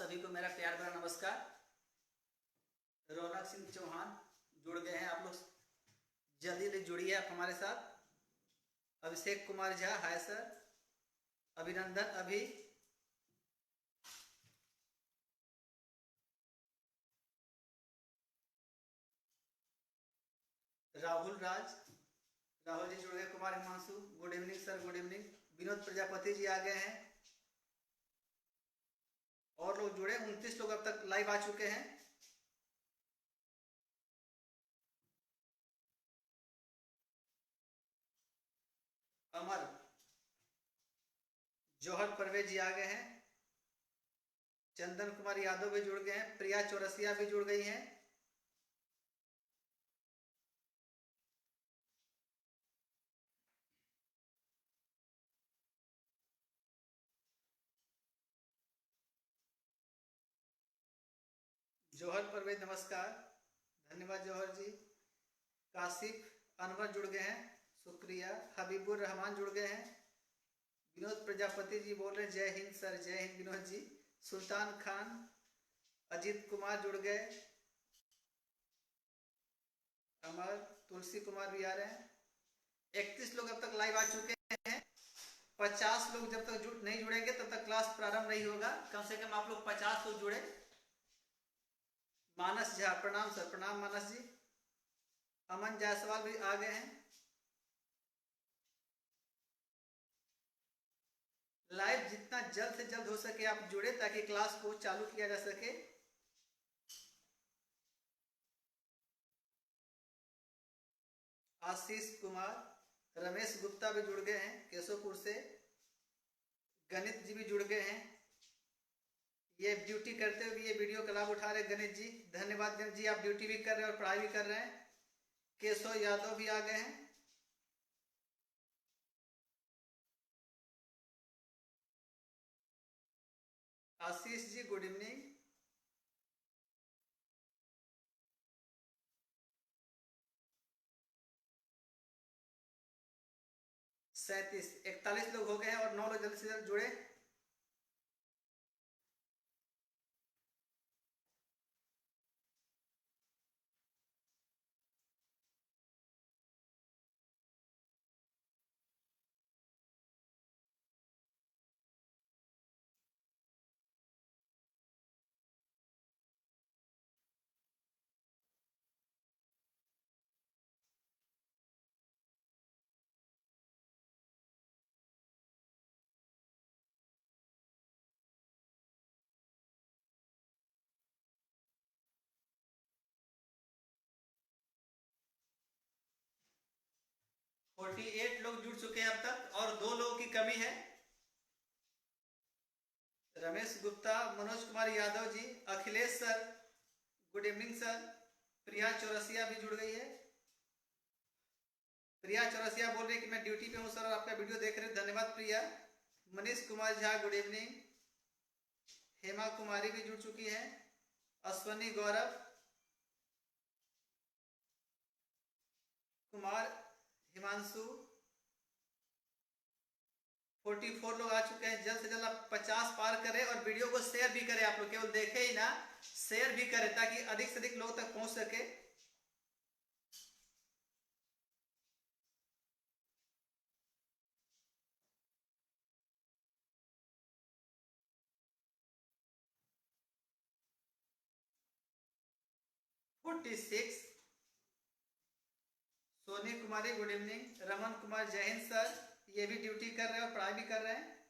सभी को मेरा प्यार भरा नमस्कार। रौनक सिंह चौहान जुड़ गए हैं आप लोग, जल्दी से जुड़िए आप हमारे साथ। Abhishek Kumar Jha, hi sir. अभिनंदन अभी, राहुल राज, राहुल जी जुड़ गए। Kumar Himanshu, good evening sir, good evening. Vinod Prajapati ji आ गए हैं और लोग जुड़े। 29 लोग अब तक लाइव आ चुके हैं। अमर, जौहर परवेज जी आ गए हैं। चंदन कुमार यादव भी जुड़ गए हैं। प्रिया चौरसिया भी जुड़ गई हैं। जौहर परवेज नमस्कार, धन्यवाद जौहर जी। काशिफ अनवर जुड़ गए हैं, शुक्रिया। हबीबुर रहमान जुड़ गए हैं। विनोद प्रजापति जी बोल रहे हैं जय हिंद सर, जय हिंद विनोद जी। सुल्तान खान, अजीत कुमार जुड़ गए। अमर, तुलसी कुमार भी आ रहे हैं। 31 लोग अब तक लाइव आ चुके हैं। 50 लोग जब तक नहीं जुड़ेंगे तब तक क्लास प्रारंभ नहीं होगा। कम से कम आप लोग 50 लोग जुड़े। मानस झा, प्रणाम सर, प्रणाम मानस जी। अमन जायसवाल भी आ गए हैं। लाइव जितना जल्द से जल्द हो सके आप जुड़े ताकि क्लास को चालू किया जा सके। आशीष कुमार, रमेश गुप्ता भी जुड़ गए हैं केशवपुर से। गणित जी भी जुड़ गए हैं। ये ड्यूटी करते हुए ये वीडियो का लाभ उठा रहे गणित जी, धन्यवाद गणित जी। आप ड्यूटी भी कर रहे हैं और पढ़ाई भी कर रहे हैं। केशव यादव भी आ गए हैं। Ashish ji good evening. 41 लोग हो गए हैं और 9 लोग जल्द से जल्द जुड़े। और 48 लोग जुड़ चुके हैं अब तक और 2 लोगों की कमी है। Ramesh Gupta, Manoj Kumar Yadav ji, Akhilesh sir good evening sir. Priya Chaurasia भी जुड़ गई है। प्रिया चौरसिया बोल रही है कि मैं ड्यूटी पे हूँ सर और आपका वीडियो देख रहे हैं, धन्यवाद प्रिया। Manish Kumar Jha good evening. हेमा कुमारी भी जुड़ चुकी है। अश्वनी गौरव कुमार, हिमांशु, 44 लोग आ चुके हैं। जल्द से जल्द आप 50 पार करें और वीडियो को शेयर भी करें। आप लोग केवल देखें ही ना, शेयर भी करें ताकि अधिक से अधिक लोगों तक पहुंच सके। Forty six. Soni Kumari good evening. Raman Kumar जय हिंद सर, ये भी ड्यूटी कर रहे हैं और पढ़ाई भी कर रहे हैं।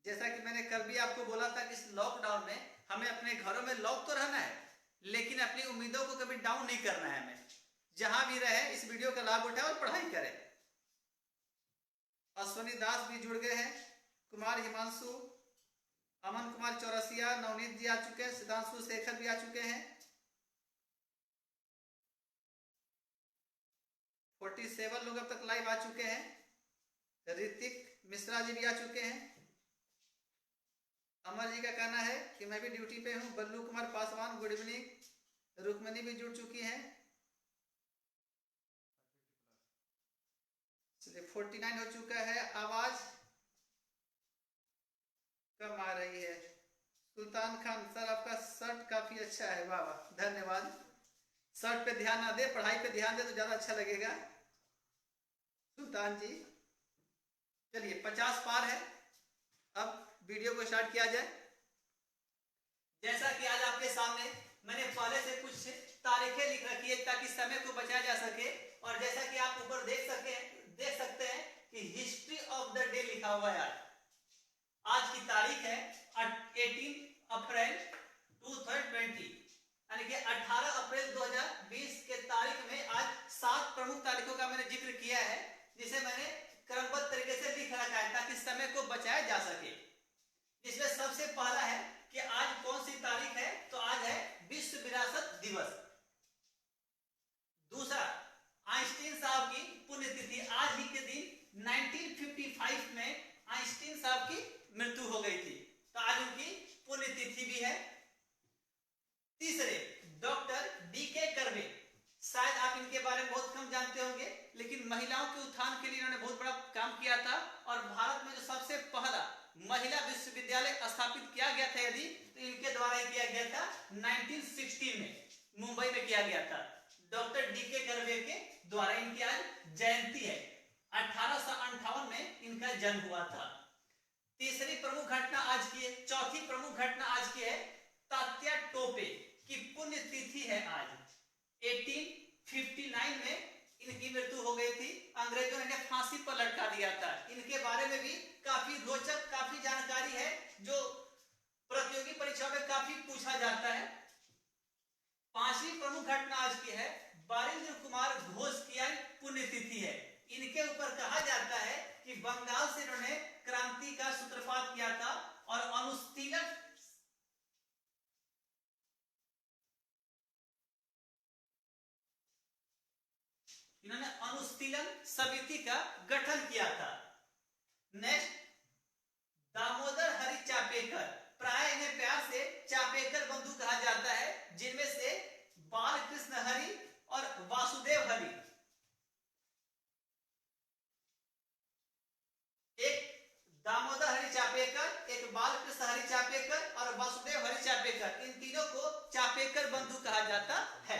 जैसा कि मैंने कल भी आपको बोला था कि इस लॉकडाउन में हमें अपने घरों में लॉक तो रहना है, लेकिन अपनी उम्मीदों को कभी डाउन नहीं करना है। हमें जहां भी रहे इस वीडियो का लाभ उठाए और पढ़ाई करें। अश्वनी दास भी जुड़ गए हैं। कुमार हिमांशु, अमन कुमार चौरसिया, नवनीत जी आ चुके हैं। सिद्धांशु शेखर भी आ चुके हैं। 47 लोग अब तक लाइव आ चुके हैं। ऋतिक मिश्रा जी भी आ चुके हैं। अमर जी का कहना है कि मैं भी ड्यूटी पे हूँ। बल्लू कुमार पासवान गुड इवनिंग। रुक्मणी भी जुड़ चुकी हैं। 49 हो चुका है। आवाज सुल्तान खान सर, आपका शर्ट काफी अच्छा है, वाह वाह, धन्यवाद। शर्ट पे ध्यान ना दे, पढ़ाई पे ध्यान दे तो ज्यादा अच्छा लगेगा सुल्तान जी। चलिए 50 पार है, अब वीडियो को स्टार्ट किया जाए। जैसा कि आज आपके सामने मैंने पहले से कुछ तारीखें लिख रखी है ताकि समय को बचाया जा सके, और जैसा कि आप ऊपर देख सकते हैं कि हिस्ट्री ऑफ द डे लिखा हुआ है। आज की तारीख है 18 अप्रैल 2020, यानी कि 18 अप्रैल 2020 के तारीख में आज 7 प्रमुख तारीखों का मैंने जिक्र किया है, जिसे मैंने क्रमबद्ध तरीके से लिख रखा है ताकि समय को बचाया जा सके। जिसमें सबसे पहला है कि आज कौन सी तारीख है, तो आज है विश्व विरासत दिवस। दूसरा, आइंस्टीन साहब की पुण्यतिथि, आज ही के दिन 1955 में आइंस्टीन साहब की मृत्यु हो गई थी, तो आज उनकी पुण्यतिथि भी है। तीसरे, डॉक्टर डीके कर्वे, शायद आप इनके बारे में बहुत कम जानते होंगे, लेकिन महिलाओं के उत्थान के लिए इन्होंने बहुत बड़ा काम किया था, और भारत में जो सबसे पहला महिला विश्वविद्यालय स्थापित किया गया था यदि, तो इनके द्वारा ही किया गया था 1916 में, मुंबई में किया गया था, डॉक्टर डीके कर्वे के द्वारा। इनकी आज जयंती है, 1858 में इनका जन्म हुआ था। तीसरी प्रमुख घटना आज की है, चौथी प्रमुख घटना आज की है, तात्या टोपे की पुण्यतिथि है आज। 1859 में इनकी मृत्यु हो गई थी, अंग्रेजों ने फांसी पर लटका दिया था। इनके बारे में भी काफी रोचक, काफी जानकारी है जो प्रतियोगी परीक्षा में काफी पूछा जाता है। पांचवी प्रमुख घटना आज की है, बारिंद्र कुमार घोष की आज पुण्यतिथि है। इनके ऊपर कहा जाता है कि बंगाल से इन्होंने क्रांति का सूत्रपात किया था, और इन्होंने अनुशीलन समिति का गठन किया था। नेक्स्ट, दामोदर हरि चापेकर, प्राय इन्हें प्यार से चापेकर बंधु कहा जाता है, जिनमें से बालकृष्ण हरि और वासुदेव हरि, एक दामोदर हरि चापेकर, एक बालकृष्ण हरि चापेकर और वासुदेव हरि चापेकर, इन तीनों को चापेकर बंधु कहा जाता है।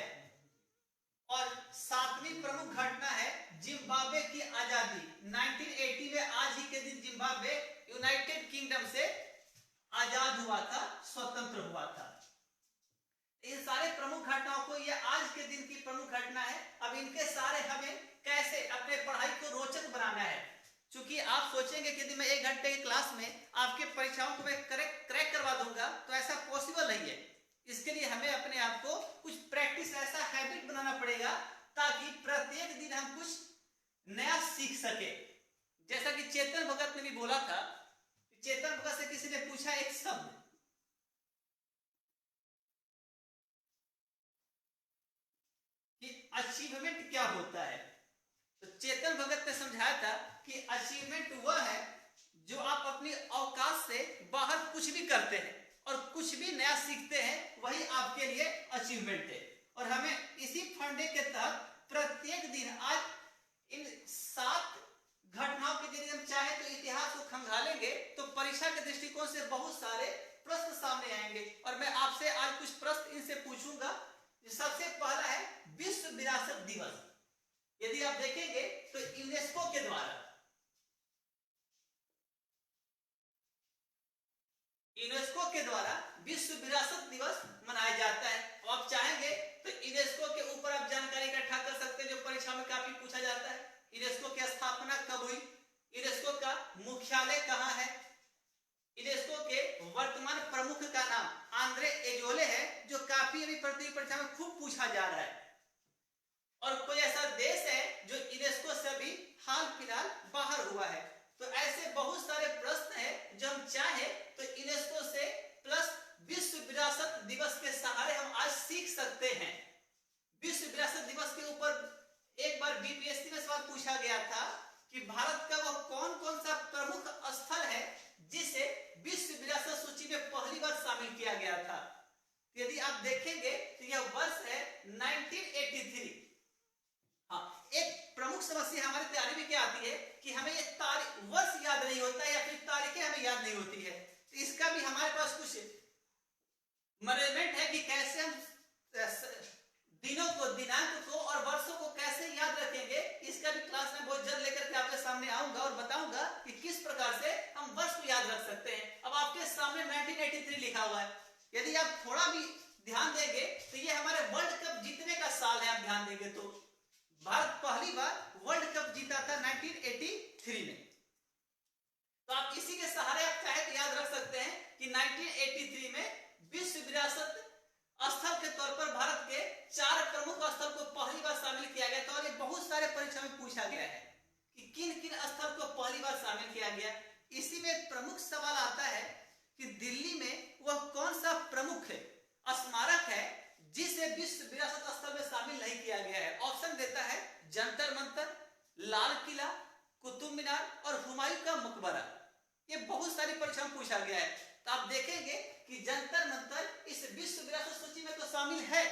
और सातवीं प्रमुख घटना है जिम्बाब्वे की आजादी। 1980 में आज ही के दिन जिम्बाब्वे यूनाइटेड किंगडम से आजाद हुआ था, स्वतंत्र हुआ था। इन सारे प्रमुख घटनाओं को, ये आज के दिन की प्रमुख घटना है। अब इनके सारे हमें कैसे अपने पढ़ाई को रोचक बनाना है, क्योंकि आप सोचेंगे कि यदि मैं 1 घंटे की क्लास में आपके परीक्षाओं को मैं क्रैक करवा दूंगा, तो ऐसा पॉसिबल नहीं है। इसके लिए हमें अपने आप को कुछ प्रैक्टिस, ऐसा हैबिट बनाना पड़ेगा ताकि प्रत्येक दिन हम कुछ नया सीख सके। जैसा कि चेतन भगत ने भी बोला था, चेतन भगत से किसी ने पूछा एक शब्द कि अचीवमेंट क्या होता है, तो चेतन भगत ने समझाया था कि अचीवमेंट वह है जो आप अपनी औकात से बाहर कुछ भी करते हैं और कुछ भी नया सीखते हैं, वही आपके लिए अचीवमेंट है। और हमें इसी फंडे के तहत प्रत्येक दिन आज इन 7 घटनाओं के जरिए हम चाहे तो इतिहास को खंगालेंगे तो परीक्षा के दृष्टिकोण से बहुत सारे प्रश्न सामने आएंगे। और मैं आपसे आज कुछ प्रश्न इनसे पूछूंगा। सबसे पहला है विश्व विरासत दिवस। यदि आप देखेंगे तो यूनेस्को के द्वारा विश्व विरासत दिवस मनाया जाता है। तो आप चाहेंगे तो यूनेस्को के ऊपर आप जानकारी इकट्ठा कर सकते हैं, जो परीक्षा में काफी पूछा जाता है। यूनेस्को की स्थापना कब हुई, यूनेस्को का मुख्यालय कहां है, यूनेस्को के वर्तमान प्रमुख का नाम आंद्रे एजोले है, जो काफी अभी प्रतियोगी परीक्षा में खूब पूछा जा रहा है। और कोई ऐसा देश है जो यूनेस्को से अभी हाल फिलहाल बाहर हुआ है। तो ऐसे बहुत सारे प्रश्न हैं जो हम चाहे तो यूनेस्को से प्लस विश्व विरासत दिवस के सहारे हम आज सीख सकते हैं। विश्व विरासत दिवस के ऊपर एक बार बीपीएससी में सवाल पूछा गया था कि भारत का वह कौन कौन सा प्रमुख स्थल है जिसे विश्व विरासत सूची में पहली बार शामिल किया गया था। यदि आप देखेंगे तो यह वर्ष है 1983। हाँ, एक प्रमुख समस्या हमारी तैयारी में क्या आती है कि हमें ये तारीख वर्ष याद नहीं होता है या फिर तारीखें हमें याद नहीं होती है। तो इसका भी हमारे पास कुछ मैनेजमेंट है कि कैसे हम दिनों को, दिनांक को और वर्षों को कैसे याद रखेंगे। इसका भी क्लास में बहुत जल्द लेकर के आपके सामने आऊंगा और बताऊंगा कि किस प्रकार से हम वर्ष को याद रख सकते हैं। अब आपके सामने 1983 लिखा हुआ है, यदि आप थोड़ा भी ध्यान देंगे तो ये हमारे वर्ल्ड कप जीतने का साल है। आप ध्यान देंगे तो भारत पहली बार वर्ल्ड कप जीता था 1983 में। तो आप इसी के सहारे आप चाहे तो याद रख सकते हैं कि 1983 में विश्व विरासत स्थल के तौर पर भारत के 4 प्रमुख स्थल को पहली बार शामिल किया गया था। और ये बहुत सारे परीक्षा में पूछा गया है कि किन किन स्थल को पहली बार शामिल किया गया। इसी में एक प्रमुख सवाल आता है कि दिल्ली में वह कौन सा प्रमुख स्मारक है जिसे विश्व विरासत स्थल में शामिल नहीं किया गया है। ऑप्शन देता है जंतर मंतर, लाल किला, कुतुब मीनार और हुमायूं का मकबरा। ये बहुत सारी परीक्षा में पूछा गया है। तो आप देखेंगे कि जंतर मंतर इस विश्व विरासत सूची में तो शामिल है,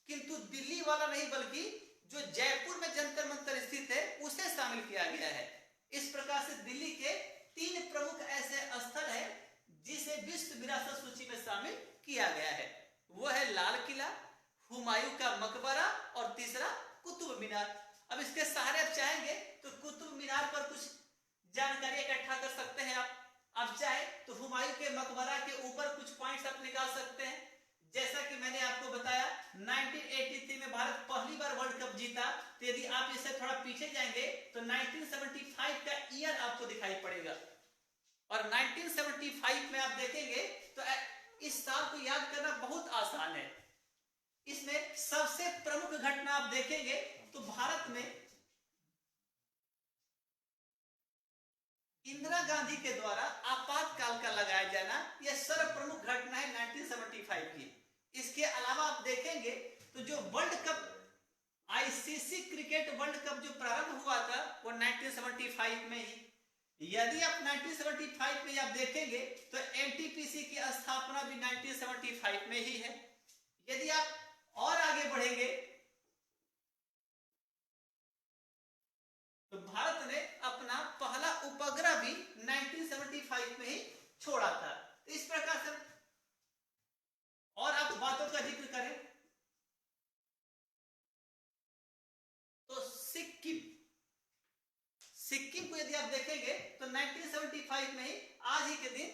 किंतु दिल्ली वाला नहीं बल्कि जो जयपुर में जंतर मंतर स्थित है उसे शामिल किया गया है। इस प्रकार से दिल्ली के 3 प्रमुख ऐसे स्थल है जिसे विश्व विरासत सूची में शामिल किया गया है। वो है लाल किला, हुमायूं का मकबरा और तीसरा कुतुब मीनार। अब इसके सहारे आप चाहेंगे तो कुतुब मीनार पर कुछ जानकारी इकट्ठा कर सकते हैं। आप चाहे तो हुमायूं के मकबरा के ऊपर कुछ पॉइंट्स आप निकाल सकते हैं। जैसा कि मैंने आपको बताया 1983 में भारत पहली बार वर्ल्ड कप जीता। तो यदि आप इससे थोड़ा पीछे जाएंगे तो 1975 का ईयर आपको दिखाई पड़ेगा। और 1975 में आप देखेंगे तो इस साल को याद करना बहुत आसान है। इसमें सबसे प्रमुख घटना आप देखेंगे तो भारत में इंदिरा गांधी के द्वारा आपातकाल का लगाया जाना यह सर्व प्रमुख घटना है 1975 की। इसके अलावा आप देखेंगे तो जो world cup ICC cricket world cup जो प्रारंभ हुआ था वो 1975 में ही। यदि आप 1975 में आप देखेंगे तो एनटीपीसी की स्थापना भी 1975 में ही है। यदि आप और आगे बढ़ेंगे तो भारत ने अपना पहला उपग्रह भी 1975 में ही छोड़ा था। तो इस प्रकार से और आप बातों का जिक्र करें तो सिक्किम को यदि आप देखेंगे तो 1975 में ही आज के दिन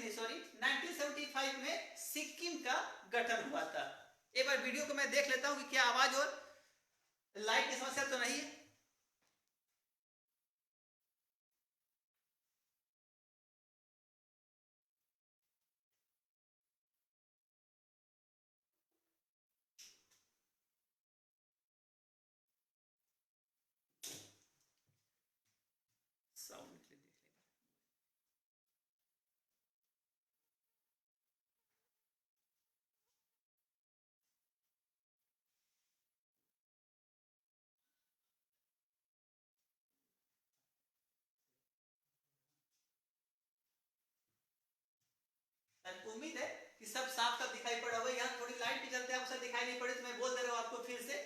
1975 में सिक्किम का गठन हुआ था। एक बार वीडियो को मैं देख लेता हूं कि क्या आवाज और लाइट की समस्या तो नहीं है। साउंड के लिए देख लें। उम्मीद है कि सब साफ साफ दिखाई पड़ा होगा। यहाँ थोड़ी लाइट के चलते आपसे दिखाई नहीं पड़ी तो मैं बोल दे रहा हूँ आपको फिर से।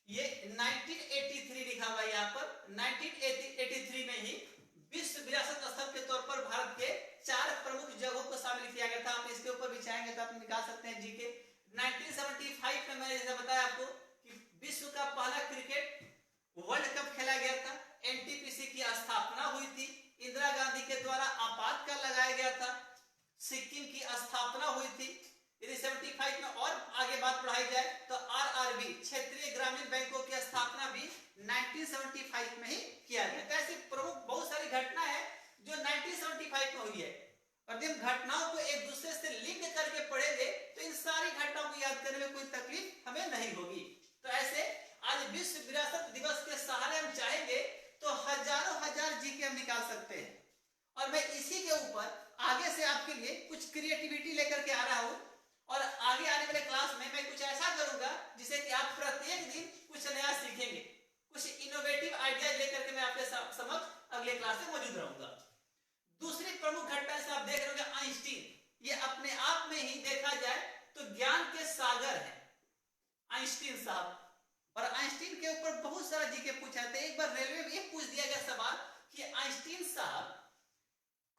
ये 1983 लिखा हुआ है यहाँ पर। 1983 में ही विश्व विरासत स्थल के तौर पर भारत के 4 प्रमुख जगहों को शामिल किया गया था। आप इसके ऊपर भी चाहेंगे तो आप निकाल सकते हैं जीके। 1975 में मैंने जैसा बताया आपको कि विश्व का पहला क्रिकेट वर्ल्ड कप खेला गया था। एनटीपीसी की स्थापना हुई थी। इंदिरा गांधी के द्वारा आपातकाल लगाया गया था। सिक्किम की स्थापना हुई थी। यदि 75 में और आगे बात बढ़ाई जाए तो आरआरबी क्षेत्रीय ग्रामीण बैंकों की स्थापना भी 1975 में ही किया गया। तो ऐसी प्रमुख बहुत सारी घटना है जो 1975 में हुई है। और जब घटनाओं को एक दूसरे से लिंक करके पढ़ेंगे तो इन सारी घटनाओं को याद करने में कोई तकलीफ हमें नहीं होगी। तो ऐसे आज विश्व विरासत दिवस के सहारे हम चाहेंगे तो हजारों हजार जीके हम निकाल सकते हैं। और मैं इसी के ऊपर आगे से आपके लिए कुछ क्रिएटिविटी लेकर के आ रहा हूं। और आगे आने वाले क्लास में मैं कुछ ऐसा करूंगा जिसे कि आप प्रत्येक दिन कुछ नया सीखेंगे। कुछ इनोवेटिव आइडियाज लेकर के मैं आपके समक्ष अगले क्लास में मौजूद रहूंगा। दूसरी प्रमुख घटना से आप देख रहे होंगे आइंस्टीन। ये अपने आप में ही देखा जाए तो ज्ञान के सागर है आइंस्टीन साहब। और आइंस्टीन के ऊपर बहुत सारा जीके पूछा था। एक बार रेलवे में पूछ दिया गया सवाल कि आइंस्टीन साहब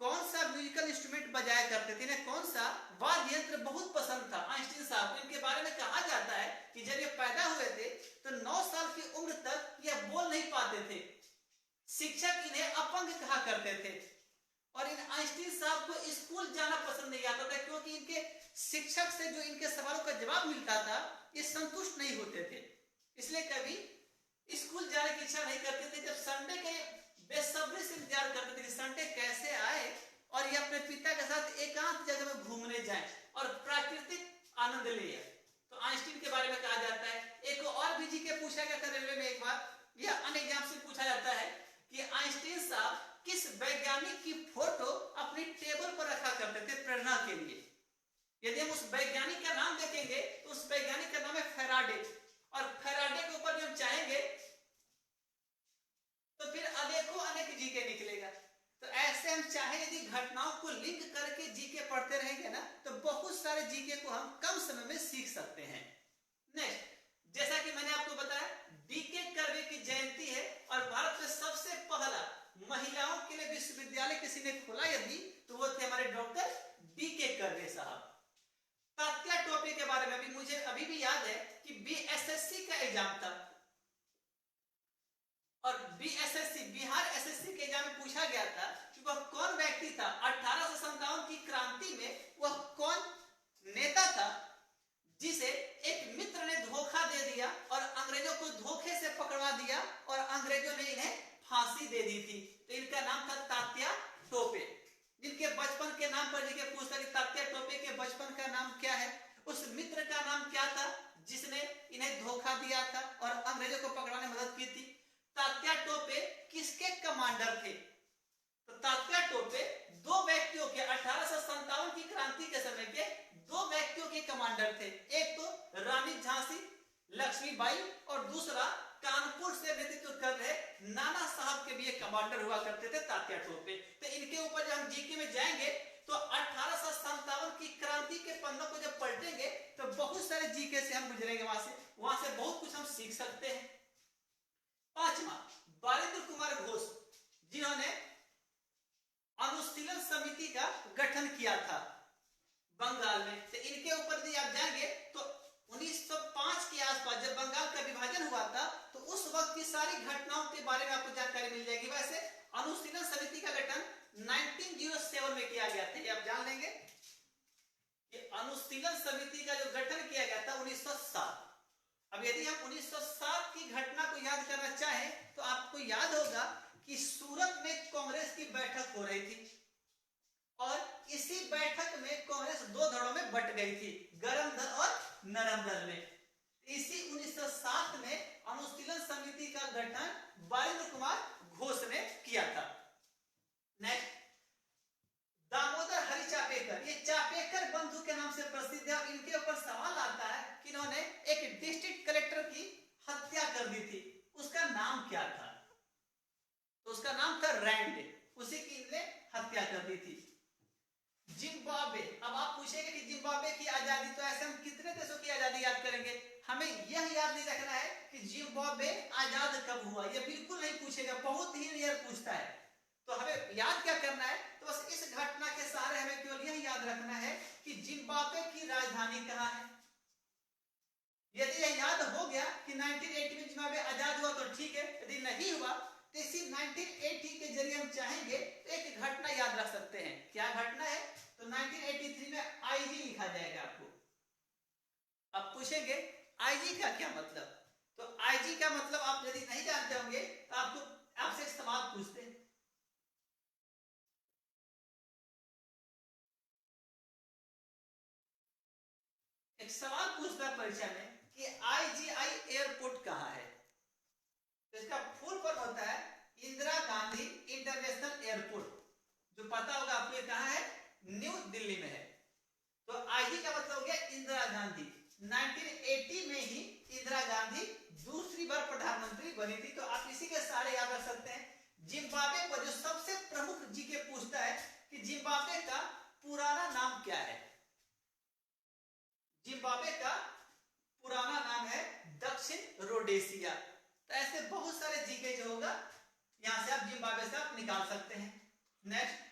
कौन सा म्यूजिकल म्यूजिकल इंस्ट्रूमेंट बजाया करते थे। इन्हें कौन सा वाद्य यंत्र बहुत पसंद था आइंस्टीन साहब को। इनके बारे में कहा जाता है कि जब ये पैदा हुए थे तो 9 साल की उम्र तक ये बोल नहीं पाते थे। शिक्षक इन्हें अपंग कहा करते थे और इन आइंस्टीन साहब को स्कूल जाना पसंद नहीं आता था, क्योंकि इनके शिक्षक से जो इनके सवालों का जवाब मिलता था ये संतुष्ट नहीं होते थे, इसलिए कभी स्कूल जाने की इच्छा नहीं करते थे। जब संडे के बेसब्री से इंतजार करते थे कि संडे कैसे आए और ये अपने पिता के साथ एकांत जगह में घूमने जाएं और प्राकृतिक आनंद ले आए। तो आइंस्टीन के बारे में कहा जाता है, एक और भी जीके पूछा गया था रेलवे में एक बार, यह अन्य एग्जाम से पूछा जाता है कि आइंस्टीन साहब किस वैज्ञानिक की फोटो अपनी टेबल पर रखा करते थे प्रेरणा के लिए। यदि हम उस वैज्ञानिक का नाम देखेंगे तो उस वैज्ञानिक का नाम है फैराडे, और फैराडे के ऊपर जब चाहेंगे तो फिर अनेकों अनेक जीके निकलेगा। तो ऐसे हम चाहे यदि घटनाओं को लिंक करके जीके पढ़ते रहेंगे ना तो बहुत सारे जीके को हम कम समय में सीख सकते हैं। नेक्स्ट, जैसा कि मैंने आपको बताया डीके कर्वे की जयंती है और भारत में सबसे पहला महिलाओं के लिए विश्वविद्यालय किसी ने खोला यदि तो वो थे हमारे डॉक्टर डीके कर्वे साहब। तात्या टोपे के बारे में भी मुझे अभी भी याद है कि बीएसएससी का एग्जाम था और बीएसएससी बिहार एसएससी के एग्जाम में पूछा गया था कि वह कौन व्यक्ति था 1857 की क्रांति में, वह कौन नेता था जिसे एक मित्र ने धोखा दे दिया और अंग्रेजों को धोखे से पकड़वा दिया और अंग्रेजों ने इन्हें फांसी दे दी थी। तो इनका नाम था तात्या टोपे। जिनके बचपन के नाम पर जिनके पूछता कि तात्या टोपे के बचपन का नाम क्या है, उस मित्र का नाम क्या था जिसने इन्हें धोखा दिया था और अंग्रेजों को पकड़ाने में मदद की थी। तात्या टोपे किसके कमांडर थे? तो तात्या टोपे दो व्यक्तियों के 1857 की क्रांति के समय के दो व्यक्तियों के कमांडर थे। एक तो रानी झांसी लक्ष्मीबाई और दूसरा कानपुर से नेतृत्व कर रहे नाना साहब के भी एक कमांडर हुआ करते थे तात्या टोपे। तो इनके ऊपर जब हम जीके में जाएंगे तो 1857 की क्रांति के पन्नों को जब पलटेंगे तो बहुत सारे जीके से हम गुजरेंगे, वहां से बहुत कुछ हम सीख सकते हैं। पांचवा, बालेंद्र कुमार घोष जिन्होंने अनुशीलन समिति का गठन किया था बंगाल में। तो इनके ऊपर यदि आप जाएंगे तो 1905 के आसपास जब बंगाल का विभाजन हुआ था तो उस वक्त की सारी घटनाओं के बारे में आपको जानकारी मिल जाएगी। वैसे अनुशीलन समिति का गठन 1907 में किया गया था, ये आप जान लेंगे कि अनुशीलन समिति का जो गठन किया गया था 1907। अब यदि हम 1907 की घटना को याद करना चाहें तो आपको याद होगा कि सूरत में कांग्रेस की बैठक हो रही थी और इसी बैठक में कांग्रेस दो धड़ों में बट गई थी, गरम दल और नरम दल में। इसी 1907 में अनुशीलन समिति का गठन बालेंद्र कुमार घोष ने किया था। नेक्स्ट, दामोदर हरि चापेकर, ये चापेकर बंधु के नाम से प्रसिद्ध है और इनके ऊपर सवाल आता है कि इन्होंने एक डिस्ट्रिक्ट कलेक्टर की हत्या कर दी थी, उसका नाम क्या था? तो उसका नाम था रैंड, उसी की इनने हत्या कर दी थी। जिम्बाब्वे, अब आप पूछेंगे कि जिम्बाब्वे की आजादी, तो ऐसे हम कितने देशों की आजादी याद करेंगे? हमें यह याद नहीं रखना है कि जिम्बाब्वे आजाद कब हुआ, यह बिल्कुल नहीं पूछेगा, बहुत ही रेयर पूछता है। तो हमें याद क्या करना है? तो बस इस घटना के सहारे हमें केवल यह याद रखना है कि जिम्बाब्वे की राजधानी कहां है। यदि यह याद हो गया कि 1980 में जिम्बाब्वे आजाद हुआ तो ठीक है, यदि नहीं हुआ तो इसी 1980 के जरिए हम चाहेंगे तो एक घटना याद रख सकते हैं। क्या घटना है? तो 1983 में आईजी लिखा जाएगा आपको। अब पूछेंगे आईजी का क्या मतलब? तो आईजी का मतलब आप यदि नहीं जानते होंगे तो आपसे एक सवाल पूछते हैं। एक सवाल पूछता है परीक्षा में कि आईजीआई एयरपोर्ट कहां है? तो इसका फुल फॉर्म होता है इंदिरा गांधी इंटरनेशनल एयरपोर्ट, जो पता होगा आपको कहां है, न्यू दिल्ली में है। तो आईजी का मतलब हो गया इंदिरा गांधी। 1980 में ही इंदिरा गांधी दूसरी बार प्रधानमंत्री बनी थी, तो आप इसी के सहारे याद रख सकते हैं। जिम्बाब्वे पर जो सबसे प्रमुख जीके पूछता है कि जिम्बाब्वे का पुराना नाम क्या है? जिम्बाब्वे का पुराना नाम है दक्षिण रोडेशिया। तो ऐसे बहुत सारे जीके जो होगा यहां से आप जिम्बाब्वे से आप निकाल सकते हैं। नेक्स्ट,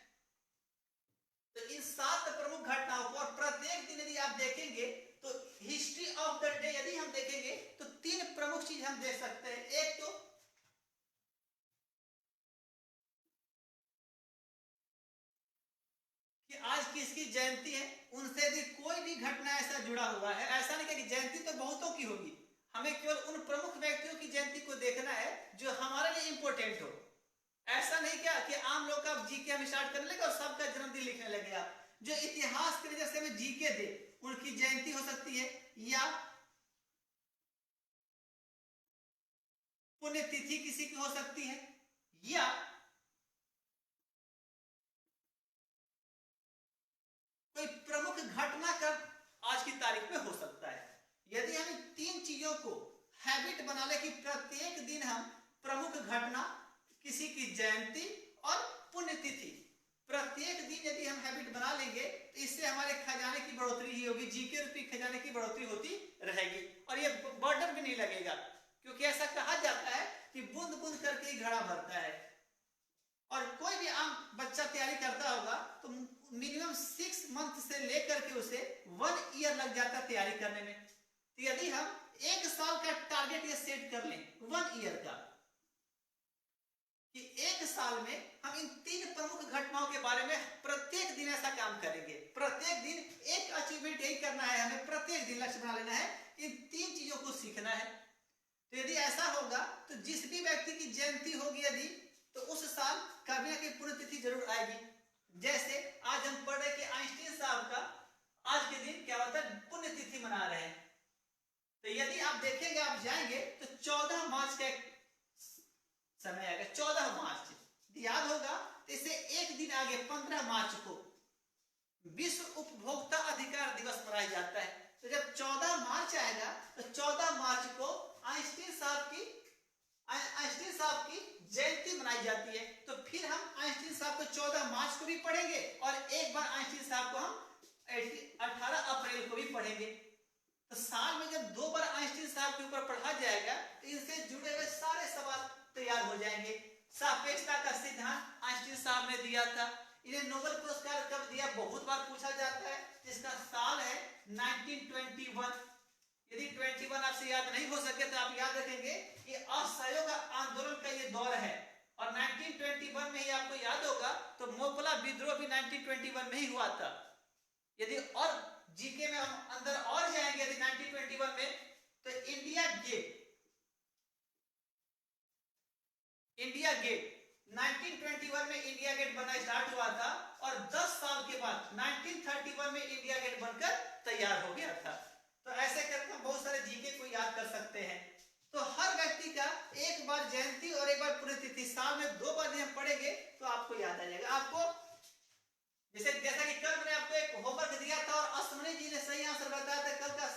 प्रमुख घटनाओं को, और प्रत्येक दिन यदि आप देखेंगे तो हिस्ट्री ऑफ द डे यदि हम देखेंगे तो 3 प्रमुख चीज हम देख सकते हैं। एक तो कि आज किसकी जयंती है, उनसे यदि कोई भी घटना ऐसा जुड़ा हुआ है, ऐसा नहीं कि जयंती तो बहुतों की होगी, हमें केवल उन प्रमुख व्यक्तियों की जयंती को देखना है जो हमारे लिए इंपॉर्टेंट हो। ऐसा नहीं क्या कि आम लोग का जीके हम स्टार्ट करने लगे और सबका जन्मदिन लिखने लगे। आप जो इतिहास के वजह से हमें जीके दे उनकी जयंती हो सकती है, या पुण्यतिथि किसी की हो सकती है, या कोई प्रमुख घटना कब आज की तारीख में हो सकता है। यदि हम इन 3 चीजों को हैबिट बना ले कि प्रत्येक दिन हम प्रमुख घटना, किसी की जयंती और पुण्यतिथि, प्रत्येक दिन यदि हम हैबिट बना लेंगे तो इससे हमारे खजाने की बढ़ोतरी ही होगी, जीके रूपी खजाने की बढ़ोतरी होती रहेगी और ये बर्डन भी नहीं लगेगा, क्योंकि ऐसा कहा जाता है कि बूंद बूंद करके ही घड़ा भरता है। और कोई भी आम बच्चा तैयारी करता होगा तो मिनिमम 6 मंथ से लेकर के उसे 1 ईयर लग जाता है तैयारी करने में। तो यदि हम 1 साल का टारगेट ये सेट कर लें 1 ईयर का, कि 1 साल में हम इन 3 प्रमुख घटनाओं के बारे में प्रत्येक दिन ऐसा काम करेंगे, प्रत्येक दिन एक अचीवमेंट यही करना है, हमें प्रत्येक दिन लक्ष्य बना लेना है, इन 3 चीजों को सीखना है। तो यदि ऐसा होगा तो जिस भी व्यक्ति की जयंती होगी यदि, तो उस साल कभी ना कभी पुण्यतिथि जरूर आएगी। जैसे आज हम पढ़ रहे कि आइंस्टीन साहब का आज के दिन क्या होता है, पुण्यतिथि मना रहे हैं। तो यदि आप देखेंगे, आप जाएंगे तो 14 मार्च का समय आएगा, 14 मार्च याद होगा। तो इससे एक दिन आगे 15 मार्च को विश्व उपभोक्ता अधिकार दिवस मनाया जाता है। तो जब 14 मार्च आएगा तो 14 मार्च को आइंस्टीन साहब की जयंती मनाई जाती है। तो फिर हम आइंस्टीन साहब को 14 मार्च को भी पढ़ेंगे और एक बार आइंस्टीन साहब को हम 18 अप्रैल को भी पढ़ेंगे। तो साल में जब 2 बार आइंस्टीन साहब के ऊपर पढ़ा जाएगा तो इनसे जुड़े हुए सारे सवाल तैयार हो जाएंगे। सापेक्षता का सिद्धांत आइंस्टीन साहब ने दिया था। इन्हें नोबेल पुरस्कार कब दिया, बहुत बार पूछा जाता है, जिसका साल है 1921। यदि 21 आपसे याद नहीं हो सके तो आप याद रखेंगे कि असहयोग आंदोलन का ये दौर है और 1921 में ही आपको याद होगा तो मोपला विद्रोह भी 1921 में ही हुआ था। यदि और जीके में हम अंदर और जाएंगे यदि 1921 में, तो इंडिया गेट 1921 में इंडिया गेट बनना स्टार्ट हुआ था और 10 साल के बाद 1931 में इंडिया गेट बनकर तैयार हो गया था। तो ऐसे करके हम बहुत सारे जीके को याद कर सकते हैं। तो हर व्यक्ति का एक बार जयंती और एक बार पुण्यतिथि, साल में 2 बार हम पढ़ेंगे तो आपको याद आ जाएगा। आपको जैसा कि कल मैंने आपको एक होमवर्क दिया था और अश्विनी जी ने सही आंसर बताया था। कल का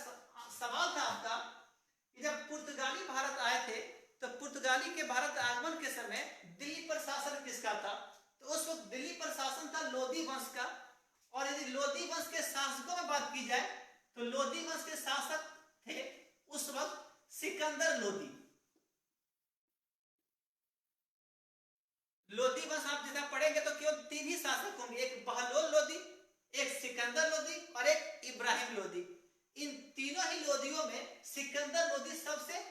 सवाल था आपका कि जब पुर्तगाली भारत आए थे तो पुर्तगाली के भारत आगमन के समय दिल्ली पर शासन किसका था? तो उस वक्त दिल्ली पर शासन था लोधी वंश का। और यदि लोधी वंश के शासकों में बात की जाए तो लोधी वंश के शासक थे उस वक्त सिकंदर लोधी। लोधी वंश आप जैसा पढ़ेंगे तो केवल 3 ही शासक होंगे, एक बहलोल लोधी, एक सिकंदर लोधी और एक इब्राहिम लोधी। इन तीनों ही लोधियों में सिकंदर लोधी सबसे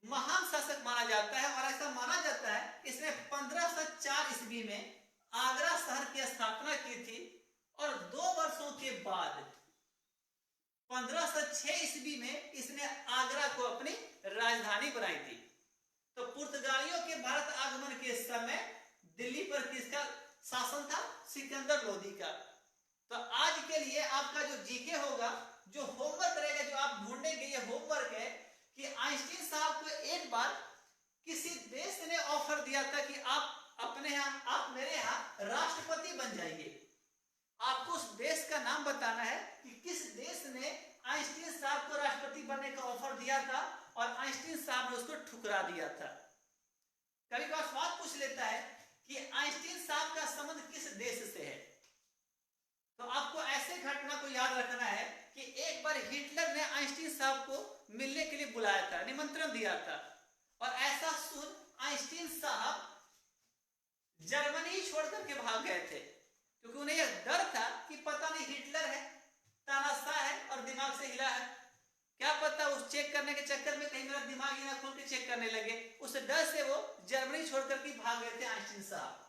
महान शासक माना जाता है। और ऐसा माना जाता है इसने 1504 ईस्वी में आगरा शहर की स्थापना की थी और 2 वर्षों के बाद 1506 ईस्वी में इसने आगरा को अपनी राजधानी बनाई थी। तो पुर्तगालियों के भारत आगमन के समय दिल्ली पर किसका शासन था? सिकंदर लोधी का। तो आज के लिए आपका जो जीके होगा, जो होमवर्क रहेगा, जो आप ढूंढेंगे, ये होमवर्क है कि आइंस्टीन साहब को एक बार किसी देश ने ऑफर दिया था कि आप अपने यहाँ, आप मेरे यहाँ राष्ट्रपति बन जाइए। आपको उस देश का नाम बताना है कि किस देश ने आइंस्टीन साहब को राष्ट्रपति बनने का ऑफर दिया था और आइंस्टीन साहब ने उसको ठुकरा दिया था। कभी कभार सवाल पूछ लेता है कि आइंस्टीन साहब का संबंध किस देश से है। तो आपको ऐसे घटना को याद रखना है कि एक बार हिटलर ने आइंस्टीन साहब को मिलने के लिए बुलाया था, निमंत्रण दिया था और ऐसा सुन आइंस्टीन साहब जर्मनी छोड़ करके भाग गए थे, क्योंकि उन्हें यह डर था कि पता उस चेक करने के चक्कर में कहीं मेरा दिमाग ही ना खोल के चेक करने लगे, उस डर से वो जर्मनी छोड़कर के भाग गए थे आइंस्टीन साहब।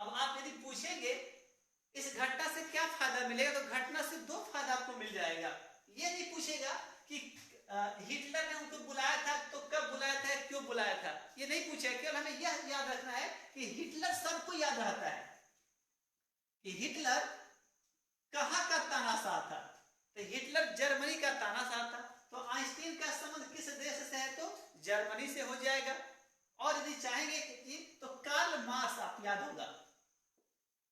अब आप यदि पूछेंगे इस घटना से क्या फायदा मिलेगा, तो घटना से दो फायदा आपको मिल जाएगा। ये नहीं पूछेगा कि हिटलर ने उनको बुलाया था तो कब बुलाया था, क्यों बुलाया था, ये नहीं पूछेगा। केवल हमें यह याद रखना है कि हिटलर सबको याद रहता है कि हिटलर कहां का तानाशाह था, तो हिटलर जर्मनी का तानाशाह था। तो आइंस्टीन का संबंध किस देश से है, तो जर्मनी से हो जाएगा। और यदि चाहेंगे कि तो कार्ल मार्क्स, आप याद होगा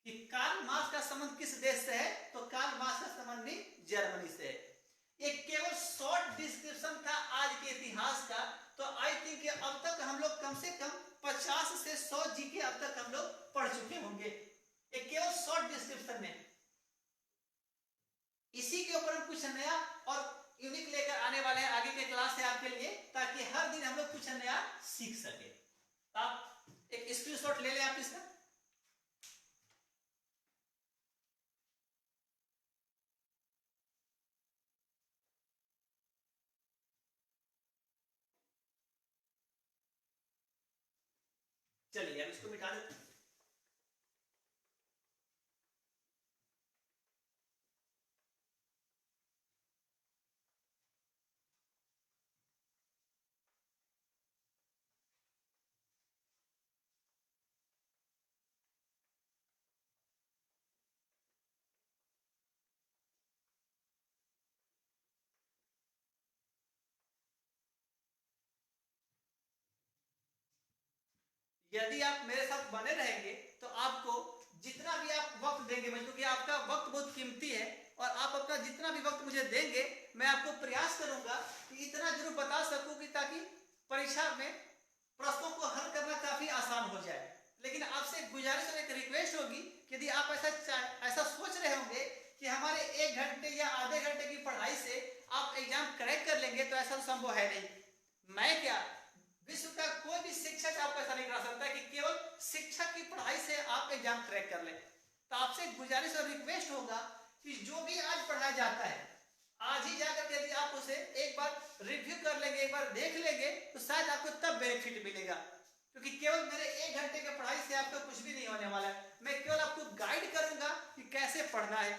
कि कार्ल मार्क्स का संबंध किस देश से है, तो कार्ल मार्क्स का संबंध भी जर्मनी से है। एक केवल शॉर्ट डिस्क्रिप्शन था आज के इतिहास का। तो आई थिंक अब तक हम लोग कम से कम 50 से 100 जीके अब तक हम लोग पढ़ चुके होंगे, एक केवल शॉर्ट डिस्क्रिप्शन में। इसी के ऊपर हम कुछ नया और यूनिक लेकर आने वाले हैं आगे के क्लास से आपके लिए, ताकि हर दिन हम लोग कुछ नया सीख सके। आप एक स्क्रीनशॉट ले लें आप इसका। चलिए अब इसको मिटा देते हैं। यदि आप मेरे साथ बने रहेंगे तो आपको जितना भी आप वक्त देंगे, क्योंकि आपका वक्त बहुत कीमती है, और आप अपना जितना भी वक्त मुझे देंगे, मैं आपको प्रयास करूंगा कि इतना जरूर बता सकूं कि ताकि परीक्षा में प्रश्नों को हल करना काफी आसान हो जाए। लेकिन आपसे गुजारिश और एक रिक्वेस्ट होगी कि यदि आप ऐसा सोच रहे होंगे कि हमारे 1 घंटे या आधे घंटे की पढ़ाई से आप एग्जाम क्रैक कर लेंगे, तो ऐसा संभव है नहीं। मैं क्या, विश्व का कोई भी शिक्षक आपको ऐसा नहीं करा सकता कि केवल शिक्षक की पढ़ाई से आप एग्जाम क्रैक कर लें। तो आपसे गुजारिश और रिक्वेस्ट होगा कि जो भी आज पढ़ाया जाता है, आज ही जाकर यदि आप उसे एक बार रिव्यू कर लेंगे, एक बार देख लेंगे, तो शायद आपको तब बेनिफिट मिलेगा। क्योंकि केवल मेरे 1 घंटे के पढ़ाई से आपको कुछ भी नहीं होने वाला है। मैं केवल आपको गाइड करूंगा कि कैसे पढ़ना है,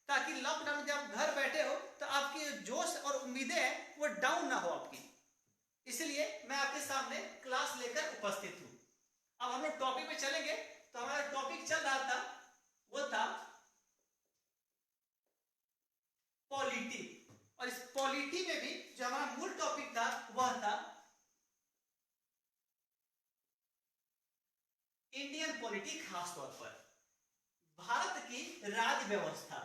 ताकि लॉकडाउन में जब घर बैठे हो तो आपकी जोश और उम्मीदें हैं वो डाउन ना हो आपकी। इसलिए मैं आपके सामने क्लास लेकर उपस्थित हूं। अब हम लोग टॉपिक में चलेंगे। तो हमारा टॉपिक चल रहा था, वो था पॉलिटी। और इस पॉलिटी में भी जो हमारा मूल टॉपिक था वह था इंडियन पॉलिटी, खासतौर पर भारत की राज्य व्यवस्था।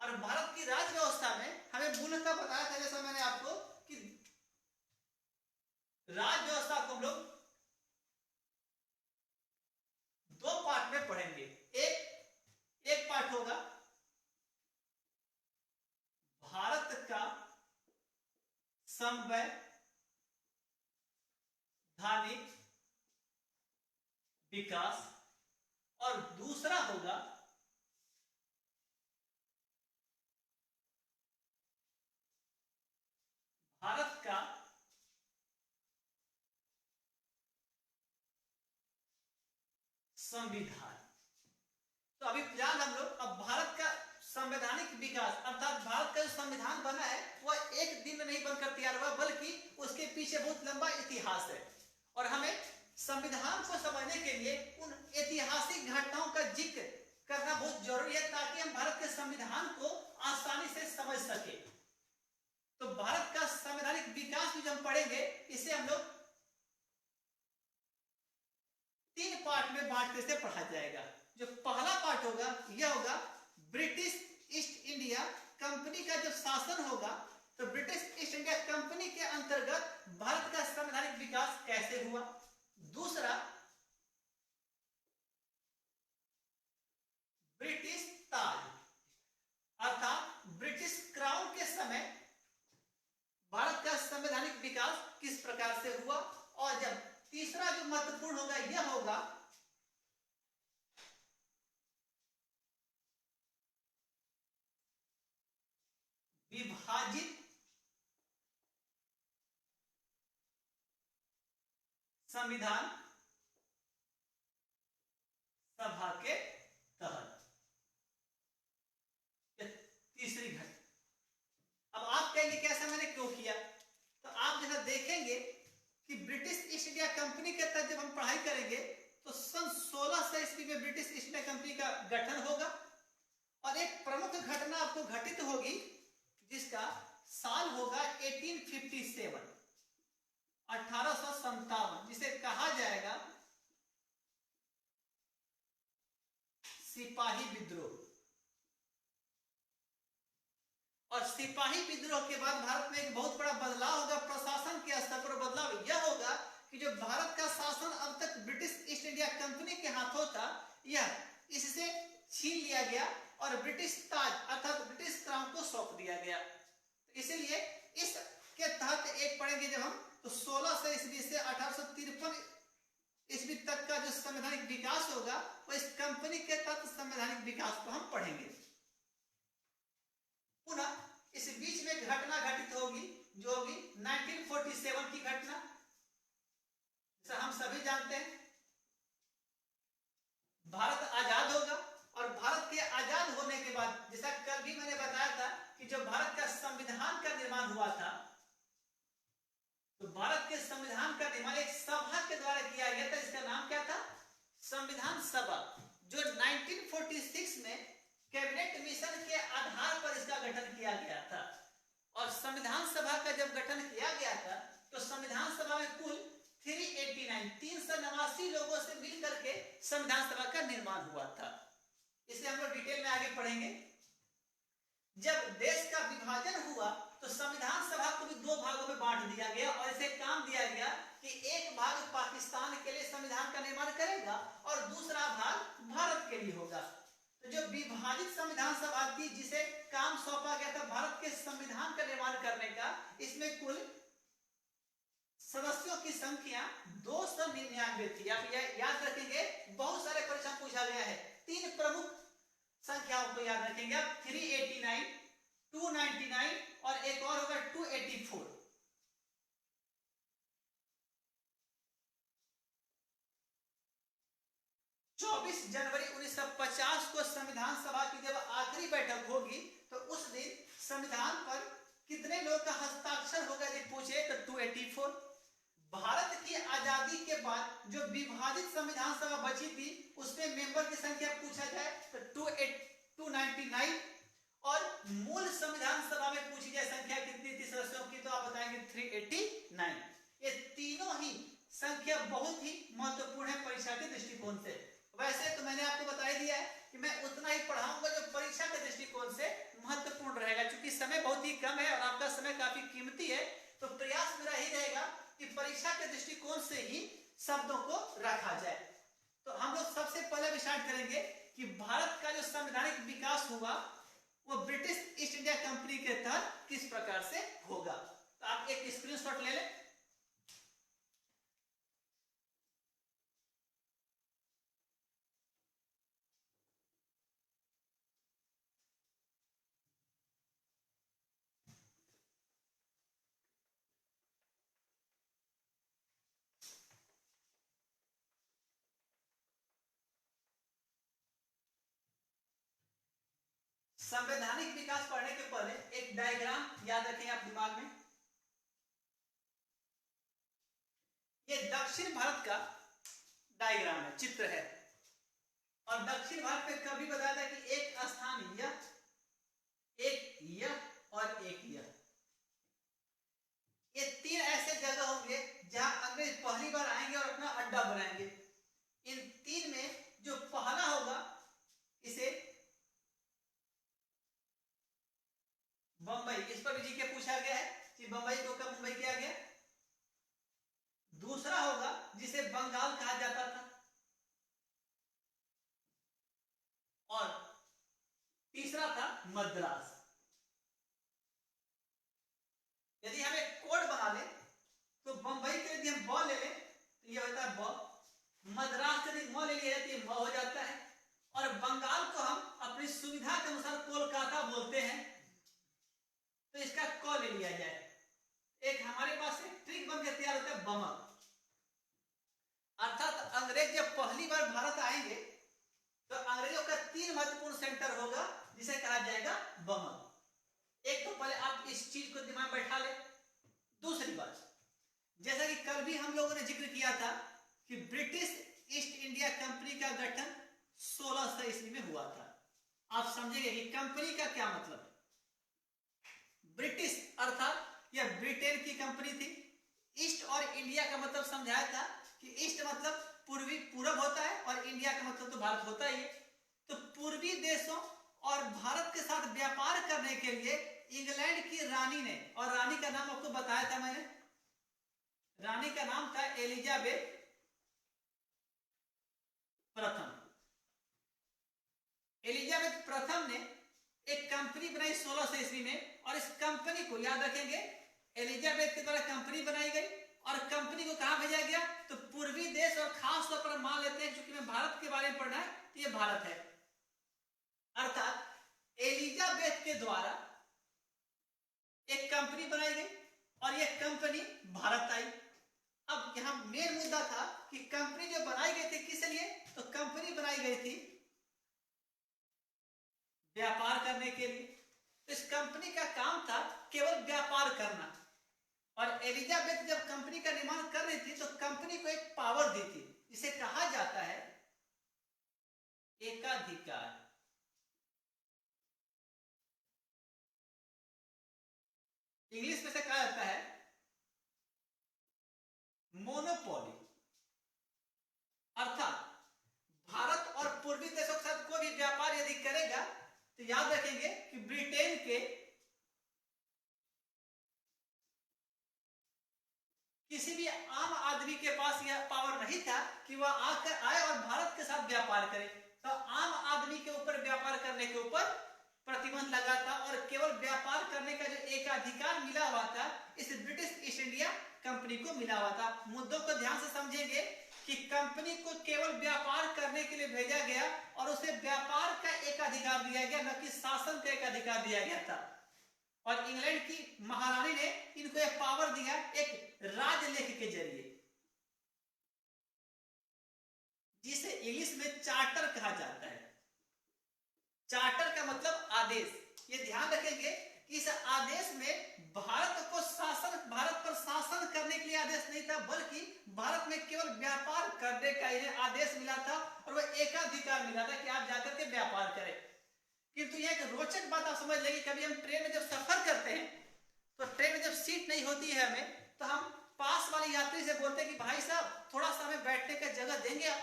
और भारत की राज्य व्यवस्था में हमें मूलतः बताया था, जैसा मैंने आपको, कि राज्य व्यवस्था को हम लोग 2 पार्ट में पढ़ेंगे। एक पार्ट होगा भारत का संवैधानिक विकास, और दूसरा होगा भारत का संविधान। तो अभी फिलहाल हम लोग अब भारत का संवैधानिक विकास, अर्थात भारत का जो संविधान बना है वह एक दिन में नहीं बनकर तैयार हुआ, बल्कि उसके पीछे बहुत लंबा इतिहास है। और हमें संविधान को समझने के लिए उन ऐतिहासिक घटनाओं का जिक्र करना बहुत जरूरी है, ताकि हम भारत के संविधान को आसानी से समझ सके। तो भारत का संवैधानिक विकास भी जब हम पढ़ेंगे, इसे हम लोग 3 पार्ट में बांटने से पढ़ा जाएगा। जो पहला पार्ट होगा यह होगा ब्रिटिश ईस्ट इंडिया कंपनी का जब शासन होगा, तो ब्रिटिश ईस्ट इंडिया कंपनी के अंतर्गत भारत का संवैधानिक विकास कैसे हुआ। दूसरा ब्रिटिश ताज, अर्थात ब्रिटिश क्राउन के समय भारत का संवैधानिक विकास किस प्रकार से हुआ। और जब तीसरा जो महत्वपूर्ण होगा यह होगा विभाजित संविधान सभा के तहत। तीसरी घटना। अब आप कहेंगे कि ऐसा मैंने क्यों किया, तो आप जैसा देखेंगे कि ब्रिटिश ईस्ट इंडिया कंपनी के तहत जब हम पढ़ाई करेंगे तो सन 1600 ईस्वी में ब्रिटिश ईस्ट इंडिया कंपनी का गठन होगा और एक प्रमुख घटना आपको घटित होगी जिसका साल होगा 1857, 1857, जिसे कहा जाएगा सिपाही विद्रोह। और सिपाही विद्रोह के बाद भारत में एक बहुत बड़ा बदलाव होगा, प्रशासन के स्तर पर बदलाव यह होगा कि जो भारत का शासन अब तक ब्रिटिश ईस्ट इंडिया कंपनी के हाथों था, यह इससे छीन लिया गया और ब्रिटिश ताज अर्थात ब्रिटिश क्राउन को सौंप दिया गया। तो इसीलिए इसके तहत एक पढ़ेंगे जब हम, तो 1600 ईस्वी से 1853 ईस्वी तक का जो संवैधानिक विकास होगा वो इस कंपनी के तहत संवैधानिक विकास को हम पढ़ेंगे। पुनः इस बीच में घटना घटित होगी जो होगी 1947 की घटना, जैसा हम सभी जानते हैं भारत आजाद होगा और भारत के आजाद होने के बाद, जैसा कल भी मैंने बताया था कि जब भारत का संविधान का निर्माण हुआ था तो भारत के संविधान का निर्माण एक सभा के द्वारा किया गया था, इसका नाम क्या था? संविधान सभा, जो 1946 में कैबिनेट मिशन के आधार पर इसका गठन किया गया था। और संविधान सभा का जब गठन किया गया था तो संविधान सभा में कुल 389 लोगों से मिलकर के संविधान सभा का निर्माण हुआ था। इसे हम लोग डिटेल में आगे पढ़ेंगे। जब देश का विभाजन हुआ तो संविधान सभा को भी दो भागों में बांट दिया गया और इसे काम दिया गया कि एक भाग पाकिस्तान के लिए संविधान का निर्माण करेगा और दूसरा भाग भारत के लिए होगा। तो जो विभाजित संविधान सभा थी जिसे काम सौंपा गया था भारत के संविधान का निर्माण करने का, इसमें कुल सदस्यों की संख्या 299 थी। आप याद रखेंगे, बहुत सारे परीक्षा पूछा गया है, तीन प्रमुख संख्याओं को याद रखेंगे आप, 389, 299 और एक और होगा 284। जनवरी 1950 को संविधान सभा की जब आखिरी बैठक होगी तो उस दिन संविधान पर कितने लोग का हस्ताक्षर होगा यदि पूछे तो 284। भारत की आजादी के बाद जो विभाजित संविधान सभा बची थी उसमें मेंबर की संख्या पूछा जाए तो 299 और मूल संविधान सभा में पूछी जाए संख्या कितनी थी सदस्यों की तो आप बताएंगे 389। ये तीनों ही संख्या बहुत ही महत्वपूर्ण है परीक्षा के दृष्टिकोण से। वैसे तो मैंने आपको बता दिया है कि मैं उतना ही पढ़ाऊंगा जो परीक्षा के दृष्टिकोण से महत्वपूर्ण रहेगा, क्योंकि समय बहुत ही कम है और आपका समय काफी कीमती है। तो प्रयास मेरा ही रहेगा कि परीक्षा के दृष्टिकोण से ही शब्दों को रखा जाए। तो हम लोग सबसे पहले स्टार्ट करेंगे कि भारत का जो संवैधानिक विकास हुआ वो ब्रिटिश ईस्ट इंडिया कंपनी के तहत किस प्रकार से होगा। तो आप एक स्क्रीनशॉट ले लें। संवैधानिक विकास पढ़ने के पहले एक डायग्राम याद रखें आप दिमाग में। ये दक्षिण भारत का डायग्राम है, चित्र है। और दक्षिण भारत में कभी बताया था कि एक स्थान यह, एक यह और एक यह, ये तीन ऐसे जगह होंगे जहां अंग्रेज पहली बार आएंगे और अपना अड्डा बनाएंगे। इन तीन में जो पहला होगा इसे बंबई, इस पर भी जीके पूछा गया है कि बंबई को कब मुंबई किया गया। दूसरा होगा जिसे बंगाल कहा जाता था और तीसरा था मद्रास। यदि हम एक कोड बना ले तो बंबई के यदि हम ब ले लें तो यह होता है ब, मद्रास के यदि म ले लिया जाए तो म हो जाता है और बंगाल को हम अपनी सुविधा के अनुसार कोलकाता बोलते हैं तो इसका क ले लिया जाए। एक हमारे पास एक ट्रिक बन के तैयार होता है बमक। 3 महत्वपूर्ण सेंटर होगा जिसे कहा जाएगा बमक। एक तो पहले आप इस चीज को दिमाग में बैठा ले। दूसरी बात, जैसा कि कल भी हम लोगों ने जिक्र किया था कि ब्रिटिश ईस्ट इंडिया कंपनी का गठन 1600 ईस्वी में हुआ था। आप समझेंगे कि कंपनी का क्या मतलब है। ब्रिटिश अर्थात यह ब्रिटेन की कंपनी थी। ईस्ट और इंडिया का मतलब समझाया था कि ईस्ट मतलब पूर्वी पूरब होता है और इंडिया का मतलब तो भारत होता ही है। तो पूर्वी देशों और भारत के साथ व्यापार करने के लिए इंग्लैंड की रानी ने, और रानी का नाम आपको बताया था मैंने, रानी का नाम था एलिजाबेथ प्रथम। एलिजाबेथ प्रथम ने एक कंपनी बनाई 1600 ईस्वी में, और इस कंपनी को याद रखेंगे एलिजाबेथ के द्वारा कंपनी बनाई गई। और कंपनी को कहां भेजा गया, तो पूर्वी देश, और खास तौर पर मान लेते हैं क्योंकि मैं भारत के बारे में पढ़ना है तो ये भारत है। अर्थात एलिजाबेथ के द्वारा एक कंपनी बनाई गई और यह कंपनी भारत आई। अब यहां मेन मुद्दा था कि कंपनी जो बनाई गई थी किस लिए, तो कंपनी बनाई गई थी व्यापार करने के लिए। तो इस कंपनी का काम था केवल व्यापार करना। और एलिजाबेथ जब कंपनी का निर्माण कर रही थी तो कंपनी को एक पावर दी थी जिसे कहा जाता है एकाधिकार। इंग्लिश में से कहा जाता है मोनोपोली। अर्थात भारत और पूर्वी देशों के साथ कोई भी व्यापार यदि करेगा तो याद रखेंगे कि ब्रिटेन के किसी भी आम आदमी के पास यह पावर नहीं था कि वह आकर आए और भारत के साथ व्यापार करे। तो आम आदमी के ऊपर व्यापार करने के ऊपर प्रतिबंध लगा था और केवल व्यापार करने का जो एकाधिकार मिला हुआ था इस ब्रिटिश ईस्ट इंडिया कंपनी को मिला हुआ था। मुद्दों को ध्यान से समझेंगे कि कंपनी को केवल व्यापार करने के लिए भेजा गया और उसे व्यापार का एक अधिकार दिया गया, न कि शासन का एक अधिकार दिया गया था। और इंग्लैंड की महारानी ने इनको एक पावर दिया एक राजलेख के जरिए, जिसे इंग्लिश में चार्टर कहा जाता है। चार्टर का मतलब आदेश। ये ध्यान रखेंगे कि इस आदेश में भारत पर शासन करने के लिए आदेश नहीं था, बल्कि भारत में केवल व्यापार करने का इन्हें आदेश मिला था और वह एकाधिकार मिला था कि आप जाकर के व्यापार करें। किंतु यह एक रोचक बात आप समझ लेंगे, कभी हम ट्रेन में जब सफर करते हैं तो ट्रेन में जब सीट नहीं होती है हमें, तो हम पास वाले यात्री से बोलते हैं कि भाई साहब थोड़ा सा हमें बैठने का जगह देंगे आप।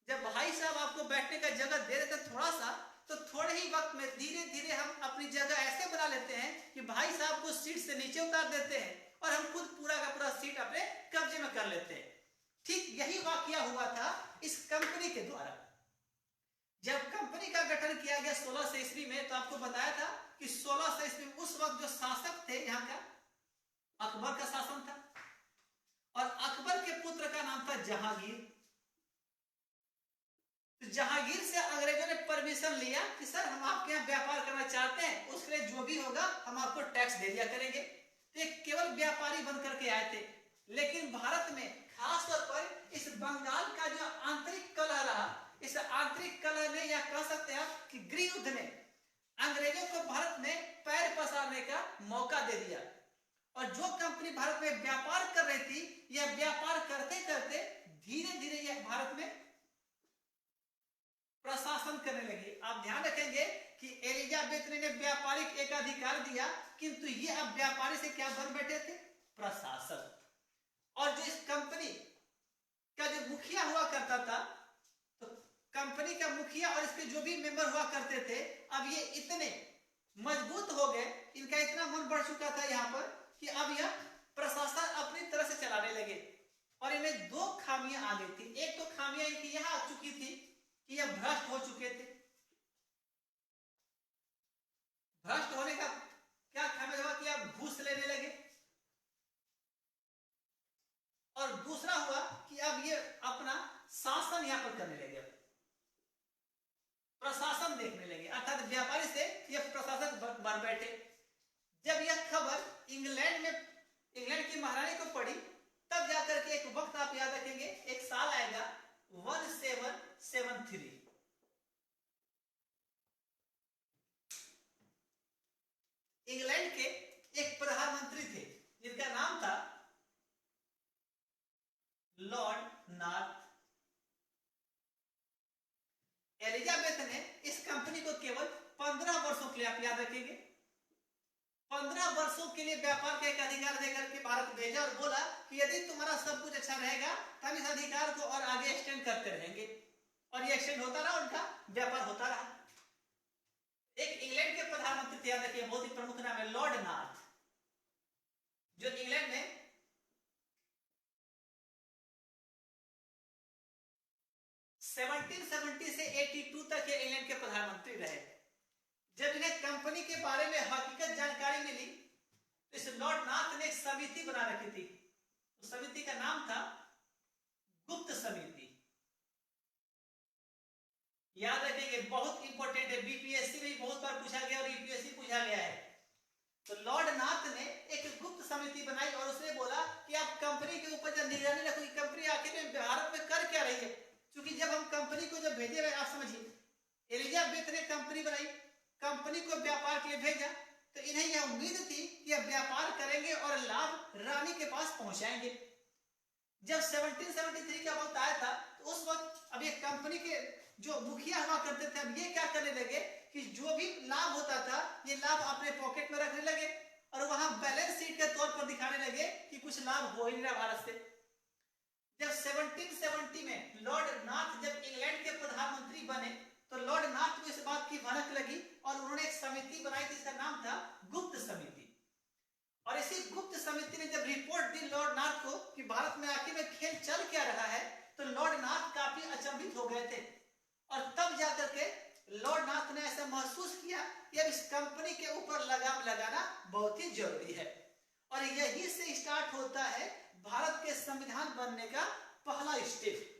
जब भाई साहब आपको बैठने का जगह दे देते थोड़ा सा, तो थोड़े ही वक्त में धीरे धीरे हम अपनी जगह ऐसे बना लेते हैं कि भाई साहब को सीट से नीचे उतार देते हैं और हम खुद पूरा का पूरा सीट अपने कब्जे में कर लेते हैं। ठीक यही वाकया हुआ था इस कंपनी के द्वारा। जब कंपनी का गठन किया गया 1600 ईस्वी में, तो आपको बताया था कि 1600 ईस्वी में उस वक्त जो शासक थे यहाँ का अकबर का शासन था, और अकबर के पुत्र का नाम था जहांगीर। तो जहांगीर से अंग्रेजों ने परमिशन लिया कि सर हम आपके यहाँ व्यापार करना चाहते हैं, उसके लिए जो भी होगा हम आपको टैक्स दे दिया करेंगे। तो एक केवल व्यापारी बन करके आए थे, लेकिन भारत में खासतौर पर इस बंगाल का जो आंतरिक कलह रहा, इस आंतरिक कलह ने, या कह सकते हैं आप कि गृह युद्ध ने अंग्रेजों को भारत में पैर पसारने का मौका दे दिया। और जो कंपनी भारत में व्यापार कर रही थी, यह व्यापार करते करते धीरे धीरे यह भारत में प्रशासन करने लगी। आप ध्यान रखेंगे कि एलिजाबेथ ने व्यापारिक एकाधिकार दिया, किंतु ये अब व्यापारी से क्या बन बैठे थे, प्रशासन। और जो इस कंपनी का जो मुखिया हुआ करता था, तो कंपनी का मुखिया और इसके जो भी मेंबर हुआ करते थे, अब ये इतने मजबूत हो गए, इनका इतना मन बढ़ चुका था यहाँ पर कि अब यह प्रशासन अपनी तरह से चलाने लगे। और इनमें दो खामियां आ गई थी। एक तो खामियां इनकी यह आ चुकी थी कि यह भ्रष्ट हो चुके थे। भ्रष्ट होने का क्या खामिया हुआ कि अब घूस लेने लगे। और दूसरा हुआ कि अब ये अपना शासन यहां पर करने लगे, प्रशासन देखने लगे, अर्थात व्यापारी से ये प्रशासक बन बैठे। जब यह खबर इंग्लैंड की महारानी को पड़ी, तब जाकर के एक वक्त आप याद रखेंगे, एक साल आएगा 1773। इंग्लैंड के एक प्रधानमंत्री थे जिनका नाम था लॉर्ड नॉर्थ। एलिजाबेथ ने इस कंपनी को केवल 15 वर्षों के लिए, आप याद रखेंगे, 15 वर्षों के लिए व्यापार का एक अधिकार देकर के भारत भेजा और बोला कि यदि तुम्हारा सब कुछ अच्छा रहेगा तो हम इस अधिकार को और आगे एक्सटेंड करते रहेंगे। और ये एक्सटेंड होता रहा, उनका व्यापार होता रहा। एक इंग्लैंड के प्रधानमंत्री थे, याद रखिए, बहुत ही प्रमुख नाम है लॉर्ड नॉर्थ, जो इंग्लैंड में 1770 से 82 तक ये इंग्लैंड के प्रधानमंत्री रहे। जब इन्हें कंपनी के बारे में हकीकत जानकारी मिली तो इस लॉर्ड नॉर्थ ने एक समिति बना रखी थी। उस समिति का नाम था गुप्त समिति। याद रखेंगे, बहुत इंपॉर्टेंट है, बीपीएससी में बहुत बार पूछा गया और यूपीएससी पूछा गया है। तो लॉर्ड नॉर्थ ने एक गुप्त समिति बनाई और उसने बोला कि आप कंपनी के ऊपर जब निगरानी रखो कि कंपनी आखिर में भारत में कर क्या रही है। क्योंकि जब हम कंपनी को जब भेजे हुए, आप समझिए, एलिजाबेथ ने कंपनी बनाई, कंपनी को व्यापार के लिए भेजा, तो इन्हें यह उम्मीद थी कि अब व्यापार करेंगे और लाभ रानी के पास पहुंचाएंगे। जब 1773 का वक्त आया था तो उस वक्त अब ये कंपनी के जो मुखिया हुआ करते थे, अब ये क्या करने लगे कि जो भी लाभ होता था ये लाभ अपने पॉकेट में रखने लगे और वहां बैलेंस शीट के तौर पर दिखाने लगे कि कुछ लाभ हो ही नहीं रहा भारत से। जब 1770 में लॉर्ड नॉर्थ जब इंग्लैंड के प्रधानमंत्री बने तो लॉर्ड नॉर्थ को इस बात की भनक लगी और उन्होंने एक समिति बनाई थी, जिसका नाम था गुप्त समिति। और इसी गुप्त समिति ने जब रिपोर्ट दी लॉर्ड नॉर्थ को कि भारत में आखिर में खेल चल क्या रहा है, तो लॉर्ड नॉर्थ काफी अचंभित हो गए थे। और तब जाकर के लॉर्ड नॉर्थ ने ऐसा महसूस किया कि अब इस कंपनी के ऊपर लगाम लगाना बहुत ही जरूरी है। और यही से स्टार्ट होता है भारत के संविधान बनने का पहला स्टेप।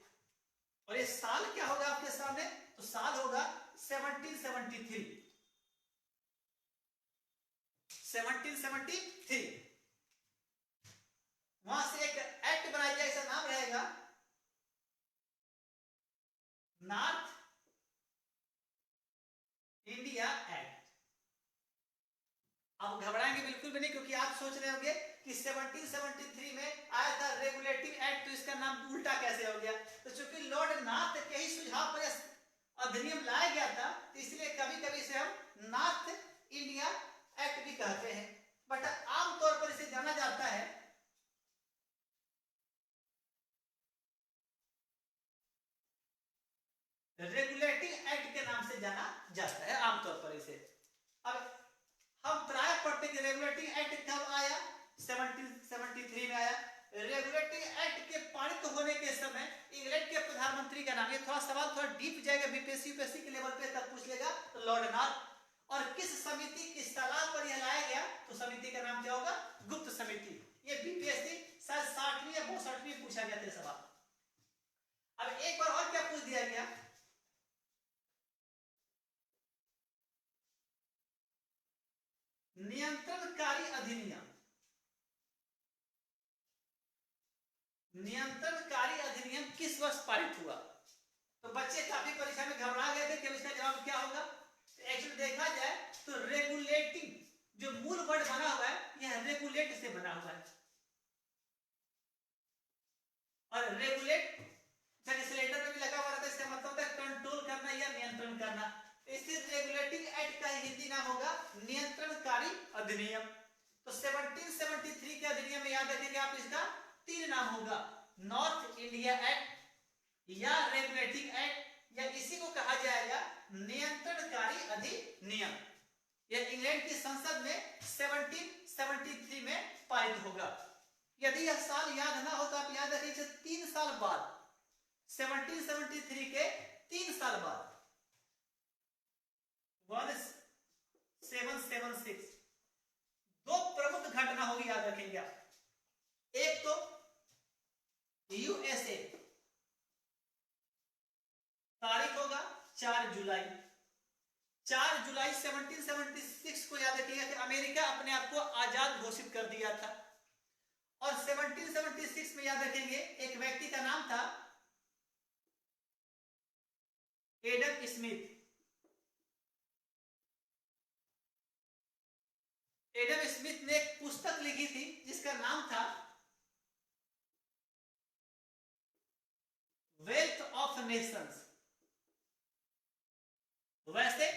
और ये साल क्या होगा आपके सामने, तो साल होगा 1773। 1773 वहां से एक एक्ट बनाया जाएगा, इसका नाम रहेगा नॉर्थ इंडिया एक्ट। अब घबराएंगे बिल्कुल भी नहीं, क्योंकि आप सोच रहे होंगे कि 1773 में आया था रेगुलेटिंग एक्ट, तो इसका नाम उल्टा कैसे हो गया। तो चूंकि लॉर्ड नॉर्थ के ही सुझाव पर अधिनियम लाया गया था, तो इसलिए कभी कभी इसे हम नॉर्थ इंडिया एक्ट भी कहते हैं, बट आमतौर पर इसे जाना जाता है रेगुलेटिंग एक्ट के नाम से जाना जाता है आमतौर पर इसे। अब हम प्राय पढ़ते कि रेगुलेटिंग एक्ट कब आया, 1773 में आया। रेगुलेटिंग एक्ट के पारित होने के समय इंग्लैंड के प्रधानमंत्री का नाम, ये थोड़ा सवाल थोड़ा डीप जाएगा, बीपीएससी यूपीएससी के लेवल पे तब पूछ लेगा, तो लॉर्ड नॉर्थ। और किस समिति की सलाह पर यह लाया गया, तो समिति का नाम क्या होगा, गुप्त समिति। ये बीपीएससी शायद 60वीं या 62वीं पूछा गया था सवाल। अब एक बार और क्या पूछ दिया गया, नियंत्रणकारी अधिनियम। नियंत्रणकारी अधिनियम किस वर्ष पारित हुआ। तो बच्चे काफी परीक्षा में घबरा गए थे कि इसका जवाब क्या होगा। एक्चुअली देखा जाए तो रेगुलेटिंग जो मूल वर्ड बना हुआ है यह रेगुलेट से बना हुआ है। और रेगुलेट सिलेंडर में भी लगा हुआ रहता है, इसका मतलब होता है कंट्रोल करना या नियंत्रण करना। इसलिए रेगुलेटिंग एक्ट का हिंदी नाम होगा नियंत्रणकारी अधिनियम। तो 1773 के अधिनियम में याद रखेंगे आप, इसका 3 नाम होगा, नॉर्थ इंडिया एक्ट या रेगुलेटिंग एक्ट, या इसी को कहा जाएगा नियंत्रणकारी अधिनियम। यह इंग्लैंड की संसद में 1773 में पारित होगा। यदि यह साल याद ना हो तो आप याद रखिए 3 साल बाद, 1773 के 3 साल बाद 1776 दो प्रमुख घटना होगी, याद रखेंगे आप। एक तो यूएसए, तारीख होगा 4 जुलाई। 4 जुलाई 1776 को याद रखिएगा कि अमेरिका अपने आप को आजाद घोषित कर दिया था। और 1776 में याद रखेंगे एक व्यक्ति का नाम था एडम स्मिथ। एडम स्मिथ ने एक पुस्तक लिखी थी जिसका नाम था वेल्थ ऑफ नेशंस। वैसे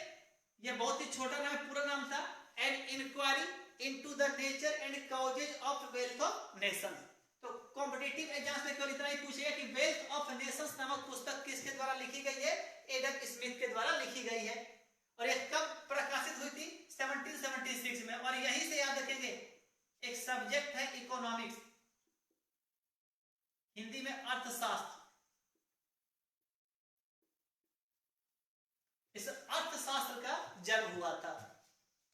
यह बहुत ही छोटा नाम, पूरा नाम था an inquiry into the nature and causes of wealth of nations. तो कॉम्पिटिटिव एग्जाम में केवल इतना ही पूछेगा कि वेल्थ ऑफ नेशंस नामक पुस्तक किसके द्वारा लिखी गई है? एडम स्मिथ के द्वारा लिखी गई है। और यह कब प्रकाशित हुई थी? 1776 में। और यहीं से याद रखेंगे एक सब्जेक्ट है इकोनॉमिक्स, हिंदी में अर्थशास्त्र। इस अर्थशास्त्र का जन्म हुआ था।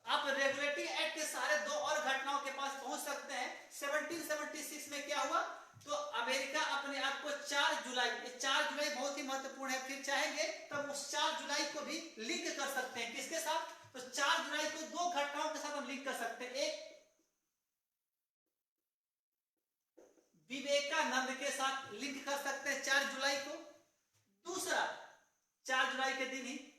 आप रेगुलेटरी एक्ट के सारे दो और घटनाओं के पास पहुंच सकते हैं। 1776 में क्या हुआ? तो अमेरिका अपने आप को 4 जुलाई, 4 जुलाई बहुत ही महत्वपूर्ण है, फिर चाहेंगे तो उस 4 जुलाई को भी लिंक कर सकते हैं। किसके साथ? तो 4 जुलाई को दो घटनाओं के साथ हम लिंक कर सकते हैं। एक विवेकानंद के साथ लिंक कर सकते हैं 4 जुलाई को। दूसरा 4 जुलाई के दिन ही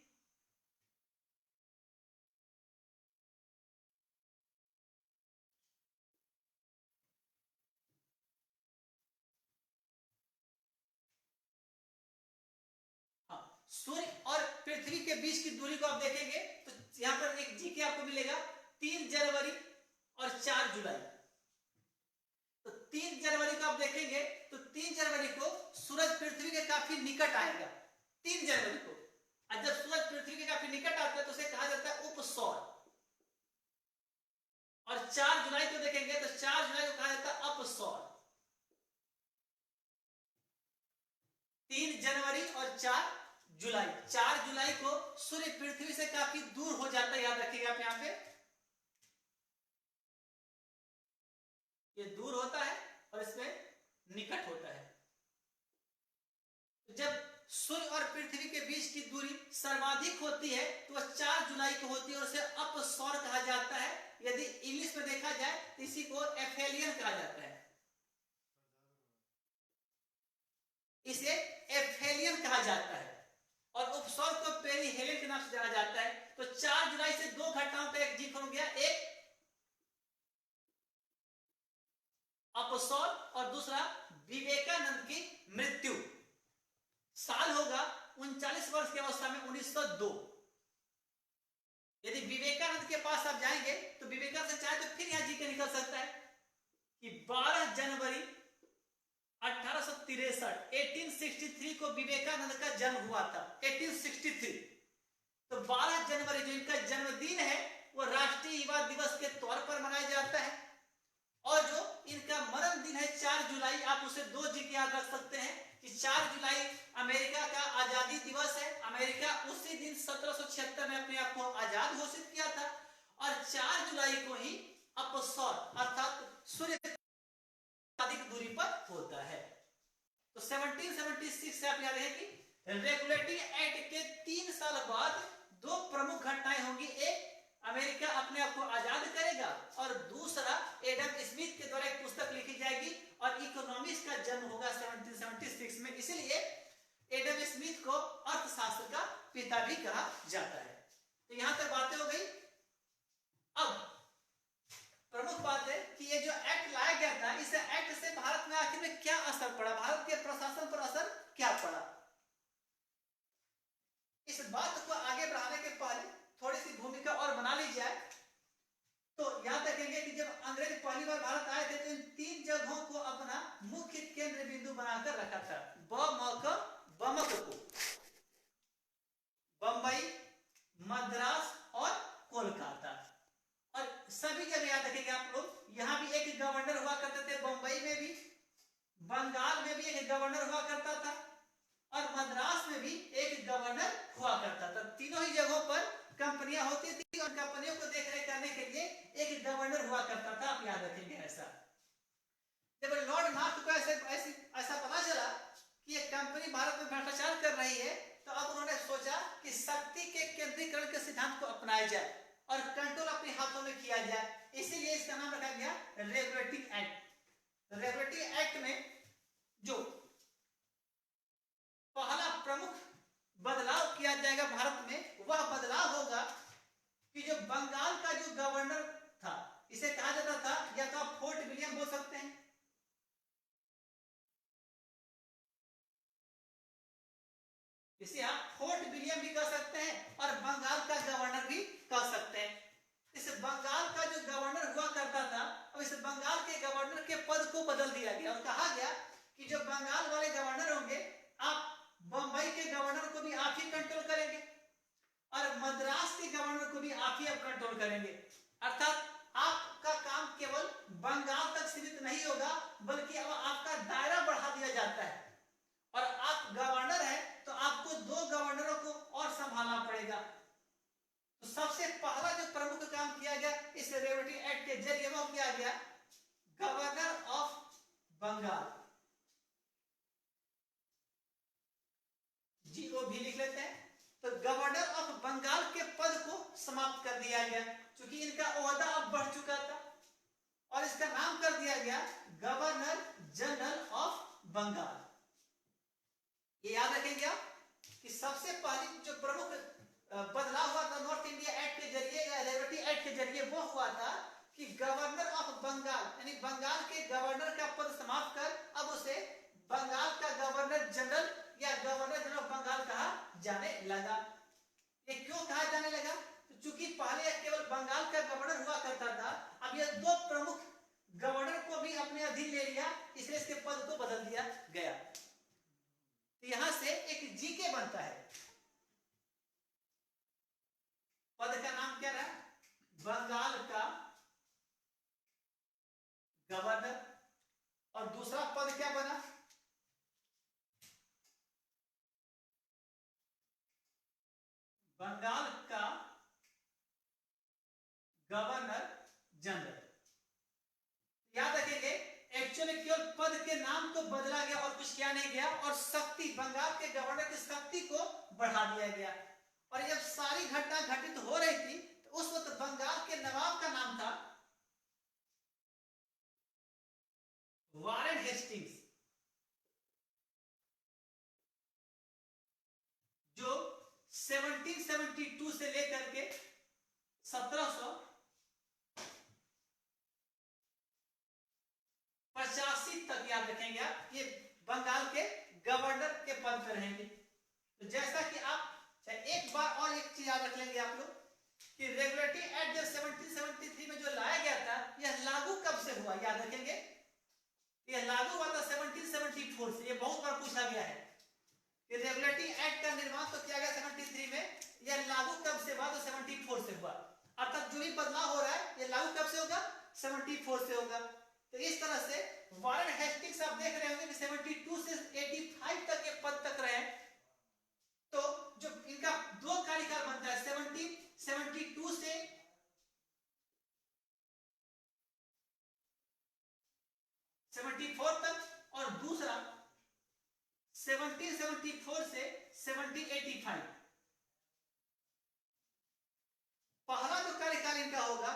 सूर्य और पृथ्वी के बीच की दूरी को आप देखेंगे तो यहां पर एक जीके आपको मिलेगा 3 जनवरी और 4 जुलाई। तो 3 जनवरी को आप देखेंगे तो 3 जनवरी को सूरज पृथ्वी के काफी निकट आएगा। 3 जनवरी को, और जब सूरज पृथ्वी के काफी निकट आता है तो उसे कहा जाता है उपसौर। और 4 जुलाई को देखेंगे तो 4 जुलाई को कहा जाता है अपसौर। 3 जनवरी और 4 जुलाई, 4 जुलाई को सूर्य पृथ्वी से काफी दूर हो जाता है, याद रखिएगा आप यहां पे, ये दूर होता है और इसमें निकट होता है। जब सूर्य और पृथ्वी के बीच की दूरी सर्वाधिक होती है तो वह 4 जुलाई को होती है और उसे अपसौर कहा जाता है। यदि इंग्लिश में देखा जाए तो इसी को एफेलियन कहा जाता है, इसे एफेलियन कहा जाता है। और उपसौर को पेरिहेलियन के नाम से जाना जाता है। तो 4 जुलाई से दो घटनाओं का एक जिक्र हो गया, एक अपसौर और दूसरा विवेकानंद की मृत्यु। साल होगा 39 वर्ष की अवस्था में 1902। यदि विवेकानंद के पास आप जाएंगे तो विवेकानंद से चाहे तो फिर यहां जीके निकल सकता है कि 12 जनवरी 1863 को विवेकानंद का जन्म हुआ था। 1863। तो 12 जनवरी जो इनका जन्मदिन है वो राष्ट्रीय युवा दिवस के तौर पर मनाया जाता है। और जो इनका मरण दिन है 4 जुलाई, आप उसे 2 जी याद रख सकते हैं कि 4 जुलाई अमेरिका का आजादी दिवस है। अमेरिका उसी दिन 1776 में अपने आप को आजाद घोषित किया था। और 4 जुलाई को ही अपसौर अर्थात सूर्य अधिक दूरी पर होता है। तो 1776 से आप याद है कि रेगुलेटरी एक्ट के 3 साल बाद दो प्रमुख घटनाएं होंगी। एक, अमेरिका अपने आप को आजाद करेगा और दूसरा एडम स्मिथ के द्वारा एक पुस्तक लिखी जाएगी और इकोनॉमिक्स का जन्म होगा 1776 में। इसलिए एडम स्मिथ को अर्थशास्त्र का पिता भी कहा जाता है। तो यहां तक बातें हो गई। अब प्रमुख बात है कि ये जो एक्ट लाया गया था, इस एक्ट से भारत में आखिर में क्या असर पड़ा, भारत के प्रशासन पर असर क्या पड़ा। इस बात को आगे बढ़ाने के पहले थोड़ी सी भूमिका और बना ली जाए तो याद रखेंगे कि जब अंग्रेज पहली बार भारत आए थे तो इन 3 जगहों को अपना मुख्य केंद्र बिंदु बनाकर रखा था। बमक को, बंबई, मद्रास और कोलकाता। और सभी जगह याद रखेंगे आप लोग, यहां भी एक गवर्नर हुआ करते थे। बंबई में भी, बंगाल में भी एक गवर्नर हुआ करता था और मद्रास में भी एक गवर्नर हुआ करता था। तीनों ही जगहों पर कंपनियां होती थी और कंपनियों को देखरेख करने के लिए एक गवर्नर हुआ करता था। आप याद रखेंगे ऐसा। जब लॉर्ड नॉर्थ को ऐसा पता चला कि ये कंपनी भारत में भ्रष्टाचार कर रही है तो अब उन्होंने सोचा कि शक्ति के केंद्रीकरण के सिद्धांत को अपनाया जाए और कंट्रोल अपने हाथों में किया जाए। इसीलिए इसका नाम रखा गया रेगुलेटरी एक्ट। रेगुलेटरी एक्ट में जो पहला प्रमुख बदलाव किया जाएगा भारत में, वह बदलाव होगा कि जो बंगाल का जो गवर्नर था इसे आप फोर्ट विलियम भी कह सकते हैं और बंगाल का गवर्नर भी कह सकते हैं। इस बंगाल का जो गवर्नर हुआ करता था, अब इस बंगाल के गवर्नर के पद को बदल दिया गया और कहा गया कि जो बंगाल वाले गवर्नर होंगे, आप बंबई के गवर्नर को भी आप ही कंट्रोल करेंगे और मद्रास के गवर्नर को भी आप ही अब कंट्रोल करेंगे। अर्थात आपका काम केवल बंगाल तक सीमित नहीं होगा, बल्कि अब आपका दायरा बढ़ा दिया जाता है और आप गवर्नर हैं तो आपको 2 गवर्नरों को और संभालना पड़ेगा। तो सबसे पहला जो प्रमुख काम किया गया इस रेवोल्यूटरी एक्ट के जरिए वो किया गया, गवर्नर ऑफ बंगाल, जीओ भी लिख लेते हैं। तो गवर्नर ऑफ बंगाल के पद को समाप्त कर दिया गया, क्योंकि इनका ओहदा अब बढ़ चुका था और इसका नाम कर दिया गया गवर्नर जनरल ऑफ बंगाल। ये याद रखेंगे आप कि सबसे पहली जो प्रमुख बदलाव हुआ था नॉर्थ इंडिया एक्ट के जरिए या रेवोल्यूटरी एक्ट के जरिए, वो हुआ था कि गवर्नर ऑफ बंगाल यानी बंगाल के गवर्नर का पद समाप्त कर अब उसे बंगाल का गवर्नर जनरल या गवर्नर जनरल ऑफ बंगाल कहा जाने लगा। ये क्यों कहा जाने लगा? तो चूंकि पहले केवल बंगाल का गवर्नर हुआ करता था, अब ये 2 प्रमुख गवर्नर को भी अपने अधीन ले लिया, इसलिए इसके पद को बदल दिया गया। तो यहां से एक जीके बनता है। पद का नाम क्या रहा? बंगाल का गवर्नर। और दूसरा पद क्या बना? बंगाल का गवर्नर जनरल। याद रखेंगे एक्चुअली केवल पद के नाम को बदला गया और कुछ किया नहीं गया, और शक्ति बंगाल के गवर्नर की शक्ति को बढ़ा दिया गया। और जब सारी घटना घटित हो रही थी तो उस वक्त बंगाल के नवाब का नाम था वारेन हेस्टिंग्स, जो 1772 से लेकर के 1785 तक, याद रखेंगे आप, ये बंगाल के गवर्नर के पद पर रहेंगे। तो जैसा कि आप एक बार और एक चीज याद रख लेंगे आप लोग कि रेगुलेटरी एक्ट जब 1773 में जो लाया गया था, यह लागू कब से हुआ? याद रखेंगे यह लागू हुआ था 1774 से। यह बहुत बार पूछा गया है कि रेगुलेटरी एक्ट का निर्माण तो किया गया 73 में, यह लागू कब से हुआ? तो 74 से हुआ। अर्थात जो भी बदलाव हो रहा है यह लागू कब से होगा? 74 से होगा। तो इस तरह से वारेन हेस्टिंग्स आप देख रहे होंगे कि 72 से 85 तक के पद तक रहे। तो जो इनका 2 कार्यकाल बनता है 1772 से 74 तक, और दूसरा 1774 से 1785। पहला जो कार्यकाल इनका होगा,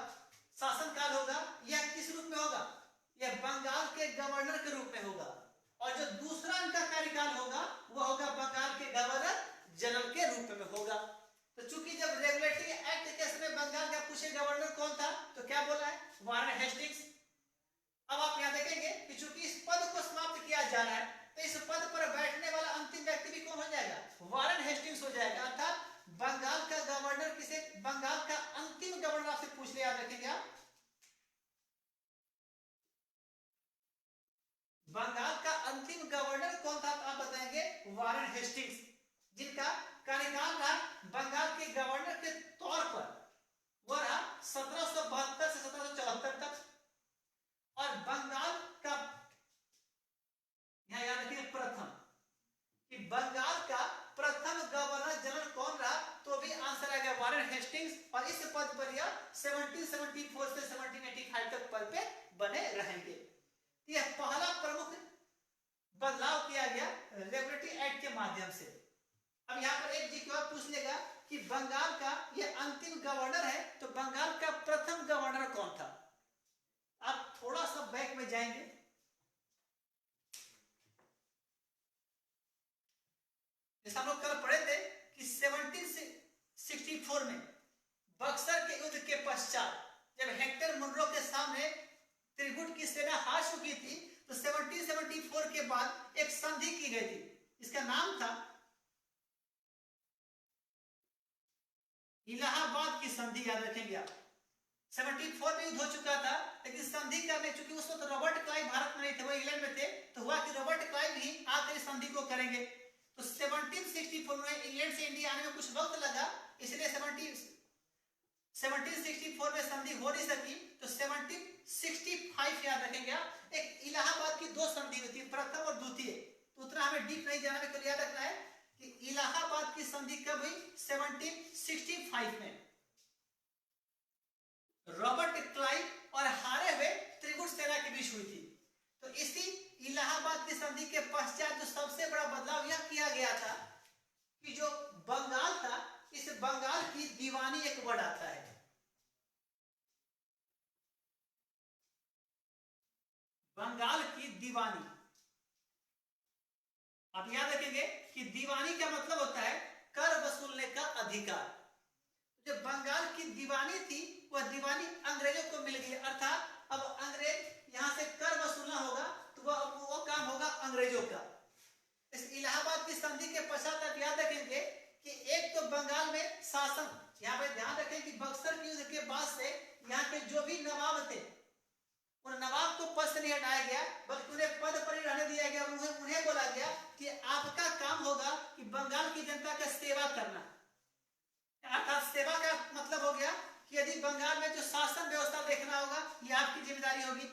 शासनकाल होगा, यह किस रूप में होगा? यह बंगाल के गवर्नर के रूप में होगा। और जो दूसरा इनका कार्यकाल होगा वह होगा बंगाल के गवर्नर जनरल के रूप में होगा। तो चूंकि जब रेगुलेटरी एक्ट के समय बंगाल का पूछे गवर्नर कौन था, तो क्या बोला है? Warren Hastings. अब आप यहां देखेंगे कि चूंकि इस पद को समाप्त किया जा रहा है, तो इस पद पर बैठने वाला अंतिम व्यक्ति भी कौन हो जाएगा? वारेन हेस्टिंग्स हो जाएगा। अर्थात बंगाल का गवर्नर किसे? बंगाल का अंतिम गवर्नर आपसे पूछ ले, याद रखेंगे आप, बंगाल का अंतिम गवर्नर कौन था? तो आप बताएंगे वारेन हेस्टिंग्स, जिनका कार्यकाल रहा बंगाल के गवर्नर के तौर पर वह रहा 1772 से 1774 तक। और बंगाल का यहां याद रखिए प्रथम, कि बंगाल का प्रथम गवर्नर जनरल कौन रहा? तो भी आंसर आएगा वारेन हेस्टिंग्स। और इस पद पर यह 1774 से 1785 तक पद पे बने रहेंगे। यह पहला प्रमुख बदलाव किया गया रेगुलेटरी एक्ट के माध्यम से। अब यहां पर एक जी और पूछ लेगा कि बंगाल का यह अंतिम गवर्नर है, तो बंगाल का प्रथम गवर्नर कौन था? आप थोड़ा सा बैक में जाएंगे, जैसे हम लोग कल पढ़े थे कि 1764 में बक्सर के युद्ध के पश्चात जब हेक्टर मुनरो के सामने त्रिगुट की सेना हार चुकी थी, तो 1774 के बाद एक संधि की गई थी। इसका नाम था इलाहाबाद की संधि याद रखेंगे आप। 74 में युद्ध हो चुका था, लेकिन संधि करने, चूंकि उस वक्त रॉबर्ट क्लाइव भारत में नहीं थे, वो इंग्लैंड में थे, तो हुआ कि रॉबर्ट क्लाइव ही आकर इस संधि को करेंगे। तो 1764 में इंग्लैंड से इंडिया आने में कुछ वक्त लगा, इसलिए 1764 में संधि हो नहीं सकी, तो 1765 याद रखेंगे आप। एक इलाहाबाद की दो संधि हुई थी, प्रथम और द्वितीय। तो उतना हमें डीप नहीं जाना है, याद रखना है कि इलाहाबाद की संधि कब हुई? 1765 में। रॉबर्ट क्लाइव और हारे हुए त्रिगुट सेना के बीच हुई थी। तो इसी इलाहाबाद की संधि के पश्चात जो सबसे बड़ा बदलाव यह किया गया था कि जो बंगाल था, इस बंगाल की दीवानी एक वर्ड आता है, बंगाल की दीवानी। आप याद रखेंगे कि दीवानी का मतलब होता है कर वसूलने का अधिकार। जो बंगाल की दीवानी थी, वह दीवानी अंग्रेजों को मिल गई, अर्थात अब अंग्रेज यहां से कर वसूलना होगा, तो वो काम होगा अंग्रेजों का। इस इलाहाबाद की संधि के पश्चात आप याद रखेंगे कि एक तो बंगाल में शासन, यहाँ पे ध्यान रखें कि बक्सर के युद्ध के बाद से यहाँ के जो भी नवाब थे, उन नवाब को पद से नहीं हटाया गया, बल्कि उन्हें पद पर ही रहने दिया गया। उन्हें बोला गया कि आपका काम होगा कि बंगाल की जनता का सेवा करना। अर्थात सेवा का मतलब हो गया कि यदि बंगाल में जो शासन व्यवस्था देखना होगा, ये आपकी जिम्मेदारी होगी।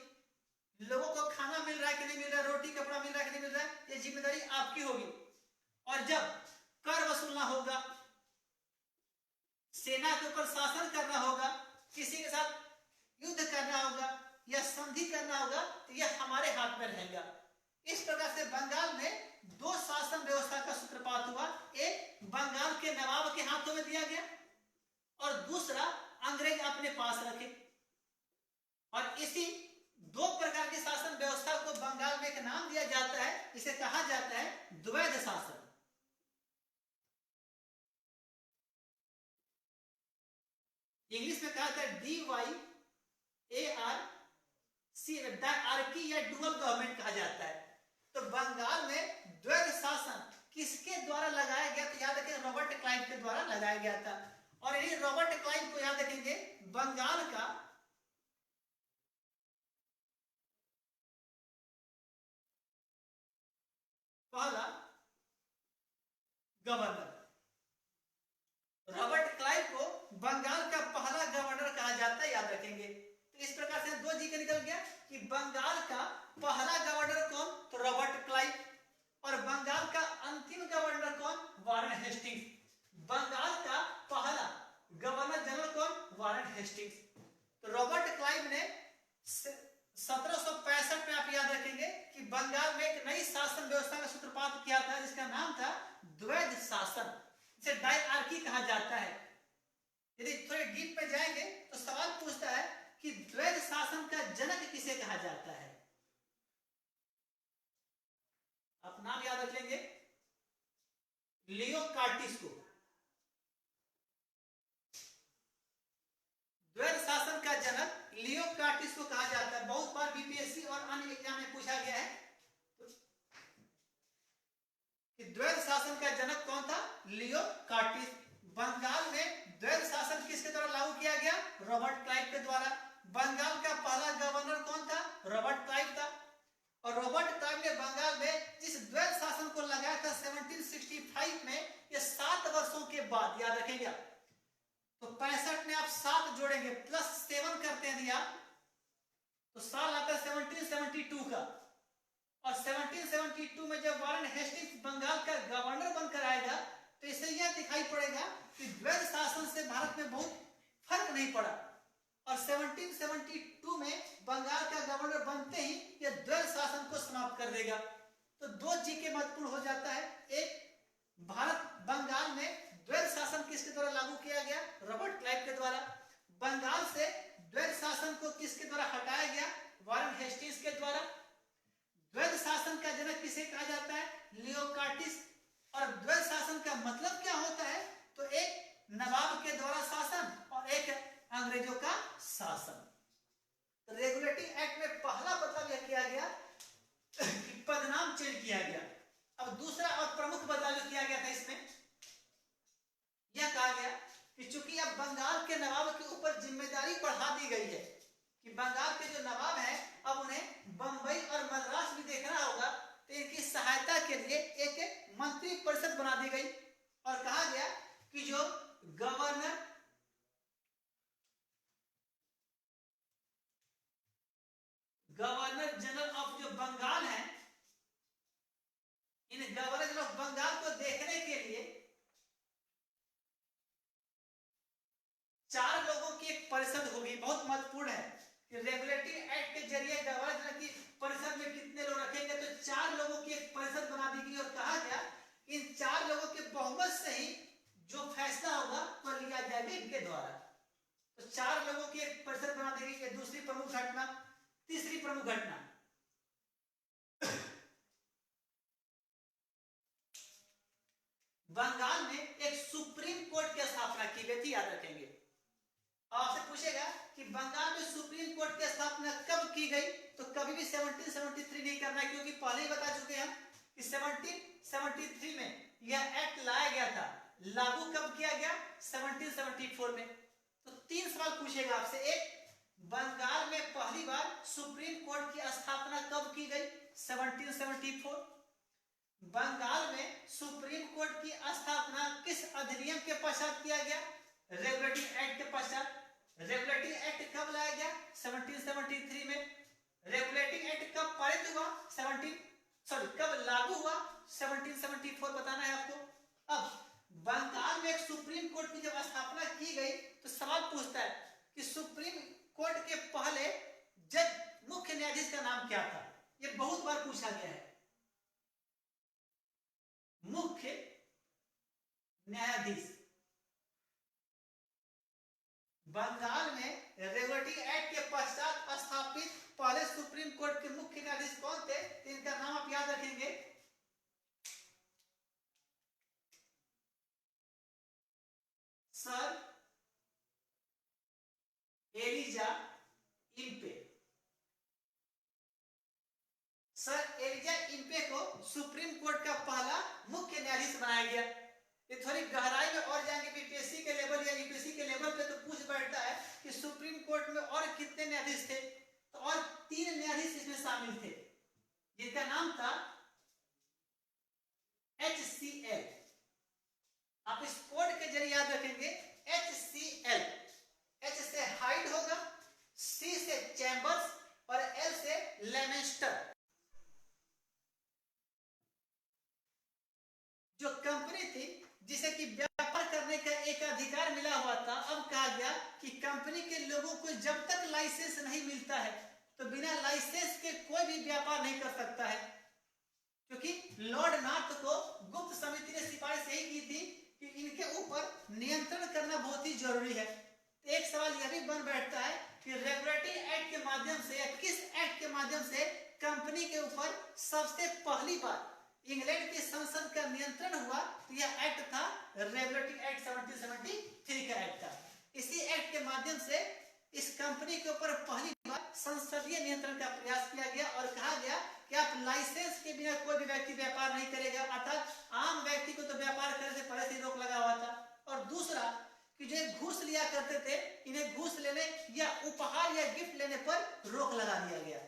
लोगों को खाना मिल रहा है कि नहीं मिल रहा है, रोटी कपड़ा मिल रहा है कि नहीं मिल रहा है, ये जिम्मेदारी आपकी होगी। और जब कर वसूलना होगा, सेना के ऊपर शासन करना होगा, किसी के साथ युद्ध करना होगा या संधि करना होगा, तो यह हमारे हाथ में रहेगा। इस प्रकार से बंगाल में दो शासन व्यवस्था का सूत्रपात हुआ। एक बंगाल के नवाब के हाथों में दिया गया और दूसरा अंग्रेज अपने पास रखे। और इसी दो प्रकार की शासन व्यवस्था को बंगाल में एक नाम दिया जाता है, इसे कहा जाता है द्वैध शासन। इंग्लिश में कहा जाता है DYARC, डायआर्की या डुअल गवर्नमेंट कहा जाता है। तो बंगाल में द्वैध शासन किसके द्वारा लगाया गया? तो याद रखें रॉबर्ट क्लाइव के द्वारा लगाया गया था। और यही रॉबर्ट क्लाइव को याद रखेंगे बंगाल का पहला गवर्नर। रॉबर्ट क्लाइव को बंगाल का पहला गवर्नर कहा जाता है, याद रखेंगे। तो इस प्रकार से दो जी के निकल गया कि बंगाल का पहला गवर्नर कौन? तो रॉबर्ट क्लाइव। और बंगाल का अंतिम गवर्नर कौन? Warren Hastings. बंगाल का पहला गवर्नर जनरल कौन? Warren Hastings. तो रॉबर्ट क्लाइव ने 1765 में, आप याद रखेंगे कि बंगाल में एक नई शासन व्यवस्था का सूत्रपात किया था, जिसका नाम था द्वैध शासन, इसे डायआर्की कहा जाता है। यदि थोड़े डीप में जाएंगे तो सवाल पूछता है कि द्वैध शासन का जनक किसे कहा जाता है? आप नाम याद रख लेंगे, लियो कार्टिस को। द्वैध शासन का जनक लियो कार्टिस को कहा जाता है। बहुत बार बीपीएससी और अन्य एग्जाम में पूछा गया है कि द्वैध शासन का जनक कौन था? लियो कार्टिस। बंगाल में द्वैध शासन किसके द्वारा लागू किया गया? रॉबर्ट क्लाइव के द्वारा। बंगाल का पहला गवर्नर कौन था? रॉबर्ट क्लाइव था। और रॉबर्ट क्लाइव ने बंगाल में जिस द्वैध शासन को लगाया था 1765 में, ये 7 वर्षों के बाद, याद रखेंगे आप। तो 65 में आप 7 जोड़ेंगे, प्लस 7 करते हैं दिया, तो साल आता है 1772 का। और 1772 में जब वारेन हेस्टिंग्स बंगाल का गवर्नर बनकर आएगा, तो इससे यह दिखाई पड़ेगा कि द्वैध शासन से भारत में बहुत फर्क नहीं पड़ा। और 1772 में बंगाल का गवर्नर बनते ही यह द्वैध शासन को समाप्त कर देगा। तो दो जी के महत्वपूर्ण हो जाता है। एक, भारत बंगाल में द्वैध शासन किसके द्वारा लागू किया गया? रॉबर्ट क्लाइव के द्वारा। बंगाल से द्वैध शासन को किसके द्वारा हटाया गया? वारेन हेस्टिंग्स के द्वारा। द्वैध शासन का जनक किसे कहा जाता है? लियो कार्टिस। और द्वैध शासन का मतलब क्या होता है? तो एक नवाब के द्वारा शासन और एक अंग्रेजों का शासन। तो रेगुलेटिंग एक्ट में पहला बदलाव यह किया गया कि पदनाम चेंज किया गया। अब दूसरा और प्रमुख बदलाव जो किया गया था इसमें यह कहा गया कि चूंकि अब बंगाल के नवाब के ऊपर जिम्मेदारी बढ़ा दी गई है कि बंगाल के जो नवाब हैं अब उन्हें बंबई और मद्रास भी देखना होगा, तो इनकी सहायता के लिए एक मंत्री परिषद बना दी गई और कहा गया कि जो गवर्नर जनरल ऑफ जो बंगाल है, इन गवर्नर जनरल ऑफ बंगाल को देखने के लिए 4 लोगों की एक परिषद होगी। बहुत महत्वपूर्ण है कि रेगुलेटरी एक्ट के जरिए गवर्नर जनरल की परिषद में कितने लोग रखेंगे, तो 4 लोगों की एक परिषद बना दी गई और कहा गया इन 4 लोगों के बहुमत से ही जो फैसला होगा वो लिया जाएगा इनके द्वारा। तो 4 लोगों की एक परिषद बना दी गई। दूसरी प्रमुख घटना। तीसरी प्रमुख घटना, बंगाल में एक सुप्रीम कोर्ट की स्थापना की गई थी, याद रखेंगे। आपसे पूछेगा कि बंगाल में सुप्रीम कोर्ट की स्थापना कब की गई, तो कभी भी 1773 नहीं करना है, क्योंकि पहले ही बता चुके हैं कि 1773 में यह एक्ट लाया गया था। लागू कब किया गया? 1774 में। तो 3 सवाल पूछेगा आपसे। एक, बंगाल में पहली बार सुप्रीम कोर्ट की स्थापना कब की गई? 1774। बंगाल में सुप्रीम कोर्ट की स्थापना किस अधिनियम के पश्चात किया गया? रेगुलेटरी एक्ट के पश्चात। रेगुलेटरी एक्ट कब लाया गया? 1773 में। रेगुलेटरी एक्ट कब पारित हुआ? कब लागू हुआ? 1774 बताना है आपको। अब बंगाल में एक सुप्रीम कोर्ट की जब स्थापना की गई तो सवाल पूछता है कि सुप्रीम कोर्ट के पहले जज मुख्य न्यायाधीश का नाम क्या था? यह बहुत बार पूछा गया है। मुख्य न्यायाधीश बंगाल में रेगुलेटरी एक्ट के पश्चात स्थापित पहले सुप्रीम कोर्ट के मुख्य न्यायाधीश कौन थे? इनका नाम आप याद रखेंगे। Sir Elijah Impey. Sir Elijah Impey को सुप्रीम कोर्ट का पहला मुख्य न्यायाधीश बनाया गया। ये थोड़ी गहराई में और जाएंगे बीपीएससी के लेवल या यूपीएससी के लेवल पे तो पूछ बैठता है कि सुप्रीम कोर्ट में और कितने न्यायाधीश थे, तो और 3 न्यायाधीश इसमें शामिल थे जिनका नाम था HCL। आप इस कोड के जरिए याद रखेंगे HCL। H से हाइड होगा, C से चैम्बर्स और L से लेमेस्टर। जो कंपनी थी जिसे कि व्यापार करने का एक अधिकार मिला हुआ था, अब कहा गया कि कंपनी के लोगों को जब तक लाइसेंस नहीं मिलता है तो बिना लाइसेंस के कोई भी व्यापार नहीं कर सकता है। क्योंकि लॉर्ड नॉर्थ को गुप्त समिति ने सिफारिश यही की थी कि इनके ऊपर नियंत्रण करना बहुत ही जरूरी है। तो एक सवाल यह भी बन बैठता है कि रेगुलेटरी एक्ट के माध्यम से या किस एक्ट के माध्यम से कंपनी के ऊपर सबसे पहली बार इंग्लैंड की संसद का नियंत्रण हुआ? तो यह एक्ट था रेगुलेटरी एक्ट 1773 का एक्ट था। इसी एक्ट के माध्यम से इस कंपनी के ऊपर पहली बार संसदीय नियंत्रण का प्रयास किया गया और कहा गया कि आप लाइसेंस के बिना कोई भी व्यक्ति व्यापार नहीं करेगा, अर्थात आम व्यक्ति को तो व्यापार करने से पहले से रोक लगा हुआ था। और दूसरा कि जो घूस लिया करते थे, इन्हें घूस लेने या उपहार या गिफ्ट लेने पर रोक लगा दिया गया।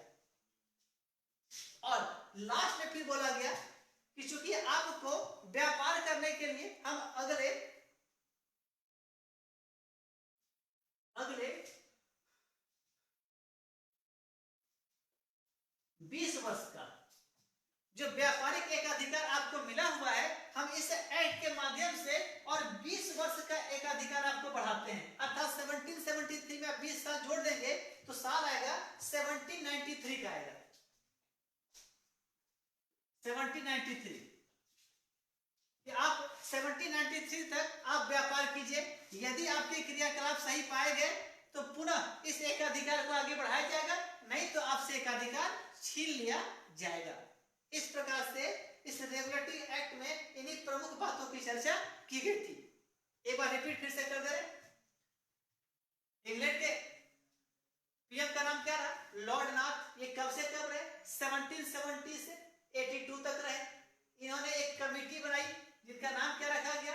और लास्ट में फिर बोला गया कि चूंकि आपको व्यापार करने के लिए हम अगले 20 वर्ष का जो व्यापारिक एकाधिकार आपको मिला हुआ है, हम इस एक्ट के माध्यम से और 20 वर्ष का एकाधिकार आपको बढ़ाते हैं। अर्थात 1773 में आप 20 साल जोड़ देंगे तो साल आएगा 1793 का आएगा। 1793 कि आप 1793 तक आप व्यापार कीजिए। यदि आपके क्रियाकलाप सही पाए गए तो पुनः इस एकाधिकार को आगे बढ़ाया जाएगा, नहीं तो आपसे एकाधिकार छीन लिया जाएगा। इस प्रकार से इस रेगुलेटरी एक्ट में इन्हीं प्रमुख बातों की चर्चा की गई थी। एक बार रिपीट फिर से कर दे रहे। इंग्लैंड के पीएम का नाम क्या रहा? Lord north. ये कब से कब रहे? 1770 से 82 तक रहे। इन्होंने एक कमेटी बनाई जिनका नाम क्या रखा गया?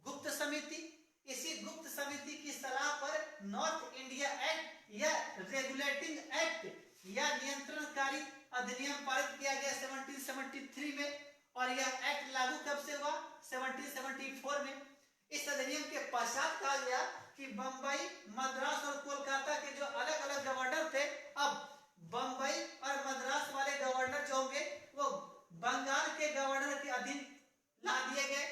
गुप्त समिति। इसी गुप्त समिति की सलाह पर नॉर्थ इंडिया एक्ट या रेगुलेटिंग एक्ट या नियंत्रणकारी अधिनियम पारित किया गया 1773 में, और यह एक्ट लागू कब से हुआ? 1774 में। इस अधिनियम के पश्चात कहा गया कि बंबई, मद्रास और कोलकाता के जो अलग अलग गवर्नर थे, अब बंबई और मद्रास वाले गवर्नर जो होंगे वो बंगाल के गवर्नर के अधीन ला दिए गए,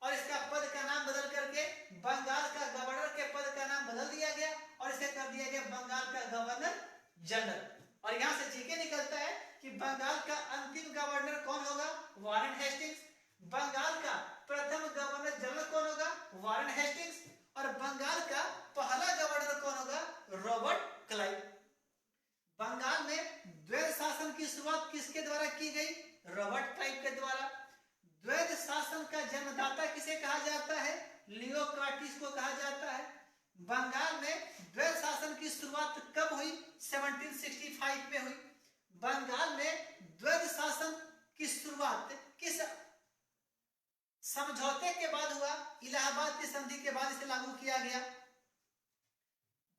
और इसका पद का नाम बदल करके बंगाल का गवर्नर के पद का नाम बदल दिया गया और इसे कर दिया गया बंगाल का गवर्नर जनरल। और यहाँ से जीके निकलता है कि बंगाल का अंतिम गवर्नर कौन होगा? Warren Hastings. बंगाल का प्रथम गवर्नर जनरल कौन होगा? Warren Hastings. और बंगाल का पहला गवर्नर कौन होगा? Robert Clive. बंगाल में द्वैध शासन की शुरुआत किसके द्वारा की गई? रॉबर्ट क्लाइव के द्वारा। द्वैध शासन का जन्मदाता किसे कहा जाता है? लियोक्राटिस को कहा जाता है। बंगाल में द्वैध शासन की शुरुआत कब हुई? 1765 में हुई। बंगाल में द्वैध शासन की शुरुआत किस समझौते के बाद हुआ? इलाहाबाद की संधि के बाद इसे लागू किया गया।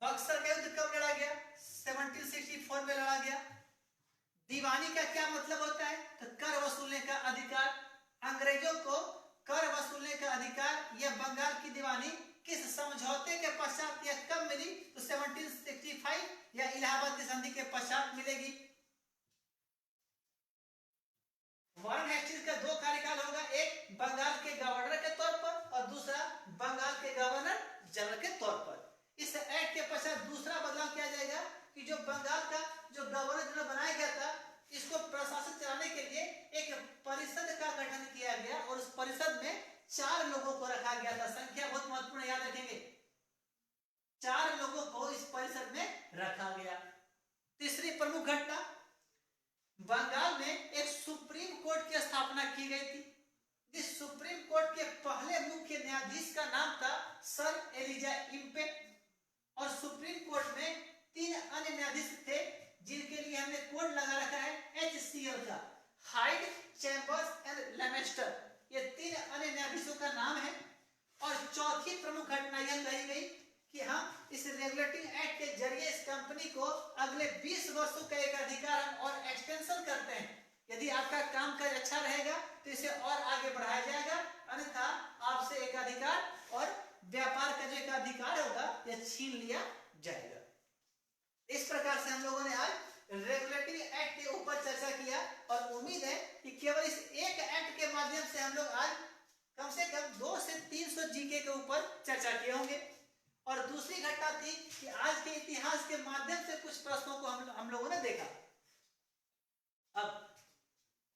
बक्सर का युद्ध कब लड़ा गया? 1764 में लड़ा गया। दीवानी का क्या मतलब होता है? तो कर वसूलने का अधिकार। अंग्रेजों को कर वसूलने का अधिकार। यह बंगाल की दीवानी किस समझौते के पश्चात या कब मिली? तो 1765 या इलाहाबाद की संधि के पश्चात मिलेगी। वारेन हेस्टिंग्स का 2 कार्यकाल होगा, एक बंगाल के गवर्नर के तौर पर और दूसरा बंगाल के गवर्नर जनरल के तौर पर। इस एक्ट के पश्चात दूसरा बदलाव किया जाएगा कि जो बंगाल का जो गवर्नर जनरल बनाया गया था, इसको प्रशासन चलाने के लिए एक परिषद का गठन किया गया और उस परिषद में 4 लोगों को रखा गया था। संख्या बहुत महत्वपूर्ण, याद रखेंगे। 4 लोगों को इस परिषद में रखा गया। तीसरी प्रमुख घटना, बंगाल में एक सुप्रीम कोर्ट की स्थापना की गई थी। इस सुप्रीम कोर्ट के पहले मुख्य न्यायाधीश का नाम था सर एलिजा इम्पे, और सुप्रीम कोर्ट में 3 अन्य न्यायाधीश थे जिनके लिए हमने कोड लगा रखा है HCL का, हाइड, चैम्बर्स एंड लेमेस्टर। ये 3 अन्य न्यायाधीशों का नाम है। और चौथी प्रमुख घटना यह कही गई कि हम इस रेगुलेटिंग एक्ट के जरिए इस कंपनी को अगले 20 वर्षों का एक अधिकार और एक्सटेंशन करते हैं। यदि आपका काम काज अच्छा रहेगा तो इसे और आगे बढ़ाया जाएगा, अन्यथा आपसे एक अधिकार और व्यापार का जो एक अधिकार होगा यह छीन लिया जाएगा। इस प्रकार से हम लोगों ने आज रेगुलेटरी एक्ट के ऊपर चर्चा किया और उम्मीद है कि केवल इस एक एक्ट के माध्यम से हम लोग आज कम से कम 200 से 300 जीके के ऊपर चर्चा किए होंगे। और दूसरी घटना थी कि आज के इतिहास के माध्यम से कुछ प्रश्नों को हम लोगों ने देखा। अब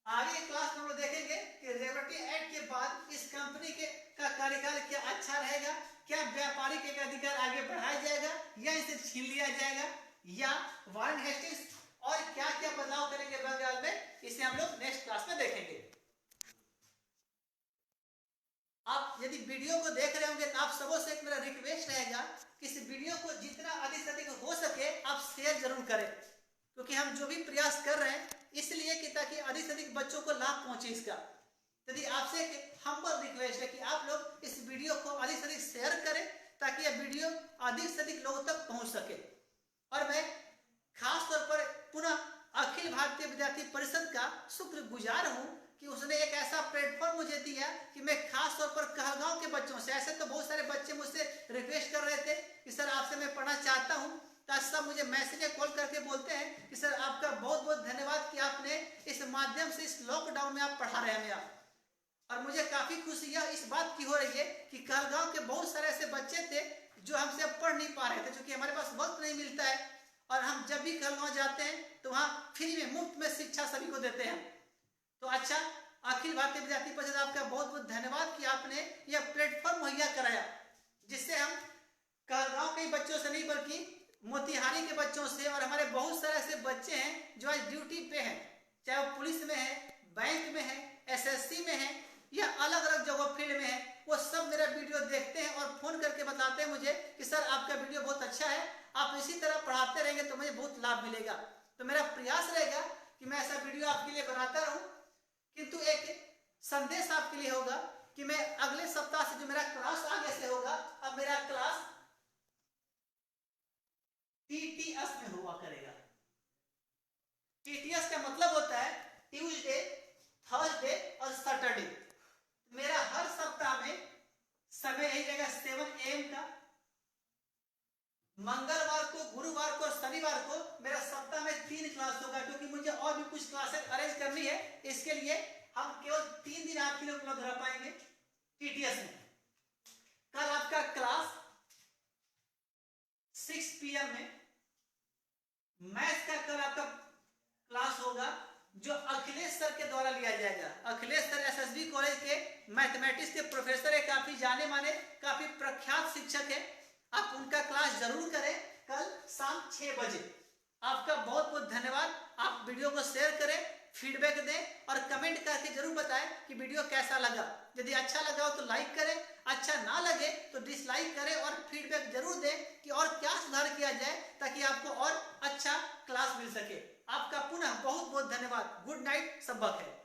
आगे क्लास में हम लोग देखेंगे कि रेगुलेटरी एक्ट के बाद इस कंपनी का कार्यकाल क्या अच्छा रहेगा, क्या व्यापारिक एक अधिकार आगे बढ़ाया जाएगा या इसे छीन लिया जाएगा, या वारेन हेस्टिंग्स और क्या क्या बदलाव करेंगे बंगाल में, इसे हम लोग नेक्स्ट क्लास में देखेंगे। आप यदि वीडियो को देख रहे होंगे तो आप सबों से एक मेरा रिक्वेस्ट रहेगा कि इस वीडियो को जितना अधिक से अधिक हो सके आप शेयर जरूर करें, क्योंकि हम जो भी प्रयास कर रहे हैं इसलिए कि ताकि अधिक से अधिक बच्चों को लाभ पहुंचे इसका। यदि आपसे एक हम्बल रिक्वेस्ट है कि आप लोग इस वीडियो को अधिक से अधिक शेयर करें ताकि यह वीडियो अधिक से अधिक लोगों तक पहुंच सके। और मैं खास तौर पर पुनः अखिल भारतीय विद्यार्थी परिषद का शुक्रगुजार हूं कि उसने एक ऐसा प्लेटफॉर्म मुझे दिया कि मैं खास तौर पर कहलगांव के बच्चों से, ऐसे तो बहुत सारे बच्चे मुझसे रिक्वेस्ट कर रहे थे कि सर आपसे मैं पढ़ना चाहता हूं, तो सब मुझे मैसेज या कॉल करके बोलते हैं कि सर आपका बहुत बहुत धन्यवाद कि आपने इस माध्यम से इस लॉकडाउन में आप पढ़ा रहे हैं हमें। और मुझे काफी खुशी इस बात की हो रही है कि कहलगांव के बहुत सारे ऐसे बच्चे थे जो हमसे पढ़ नहीं पा रहे थे, क्योंकि हमारे पास वक्त नहीं मिलता है और हम जब भी कहलगांव जाते हैं तो वहाँ फ्री में मुफ्त में शिक्षा सभी को देते हैं। तो अच्छा, अखिल भारतीय विद्यार्थी परिषद आपका बहुत बहुत धन्यवाद कि आपने यह प्लेटफॉर्म मुहैया कराया, जिससे हम कहलगांव के बच्चों से नहीं बल्कि मोतिहारी के बच्चों से, और हमारे बहुत सारे ऐसे बच्चे हैं जो आज ड्यूटी पे हैं, चाहे वो पुलिस में है, बैंक में है, SSC में है या अलग अलग जगह फील्ड में है, वो सब मेरा वीडियो देखते हैं और फोन करके बताते हैं मुझे कि सर आपका वीडियो बहुत अच्छा है, आप इसी तरह पढ़ाते रहेंगे तो मुझे बहुत लाभ मिलेगा। तो मेरा प्रयास रहेगा कि मैं ऐसा वीडियो आपके लिए बनाता रहूं, किंतु एक संदेश आपके लिए होगा कि मैं अगले सप्ताह से जो मेरा क्लास आगे से होगा, अब मेरा क्लास टीटीएस में हुआ करेगा। टीटीएस का मतलब होता है ट्यूसडे, थर्सडे और सैटरडे। मेरा हर सप्ताह में समय यही रहेगा 7 AM का। मंगलवार को, गुरुवार को और शनिवार को मेरा सप्ताह में 3 क्लास होगा, क्योंकि मुझे और भी कुछ क्लासेस अरेंज करनी है। इसके लिए हम केवल 3 दिन आपके लिए उपलब्ध रह पाएंगे टीटीएस में। कल आपका क्लास 6 PM में मैथ्स का कल आपका क्लास होगा, जो अखिलेश सर के द्वारा लिया जाएगा। अखिलेश सर एसएसबी कॉलेज के मैथमेटिक्स के प्रोफेसर है, काफी जाने माने, काफी प्रख्यात शिक्षक है। आप उनका क्लास जरूर करें कल शाम 6 बजे। आपका बहुत बहुत धन्यवाद। आप वीडियो को शेयर करें, फीडबैक दें और कमेंट करके जरूर बताएं कि वीडियो कैसा लगा। यदि अच्छा लगा हो तो लाइक करें, अच्छा ना लगे तो डिसलाइक करें और फीडबैक जरूर दें कि और क्या सुधार किया जाए ताकि आपको और अच्छा क्लास मिल सके। आपका पुनः बहुत बहुत धन्यवाद। गुड नाइट, सब है।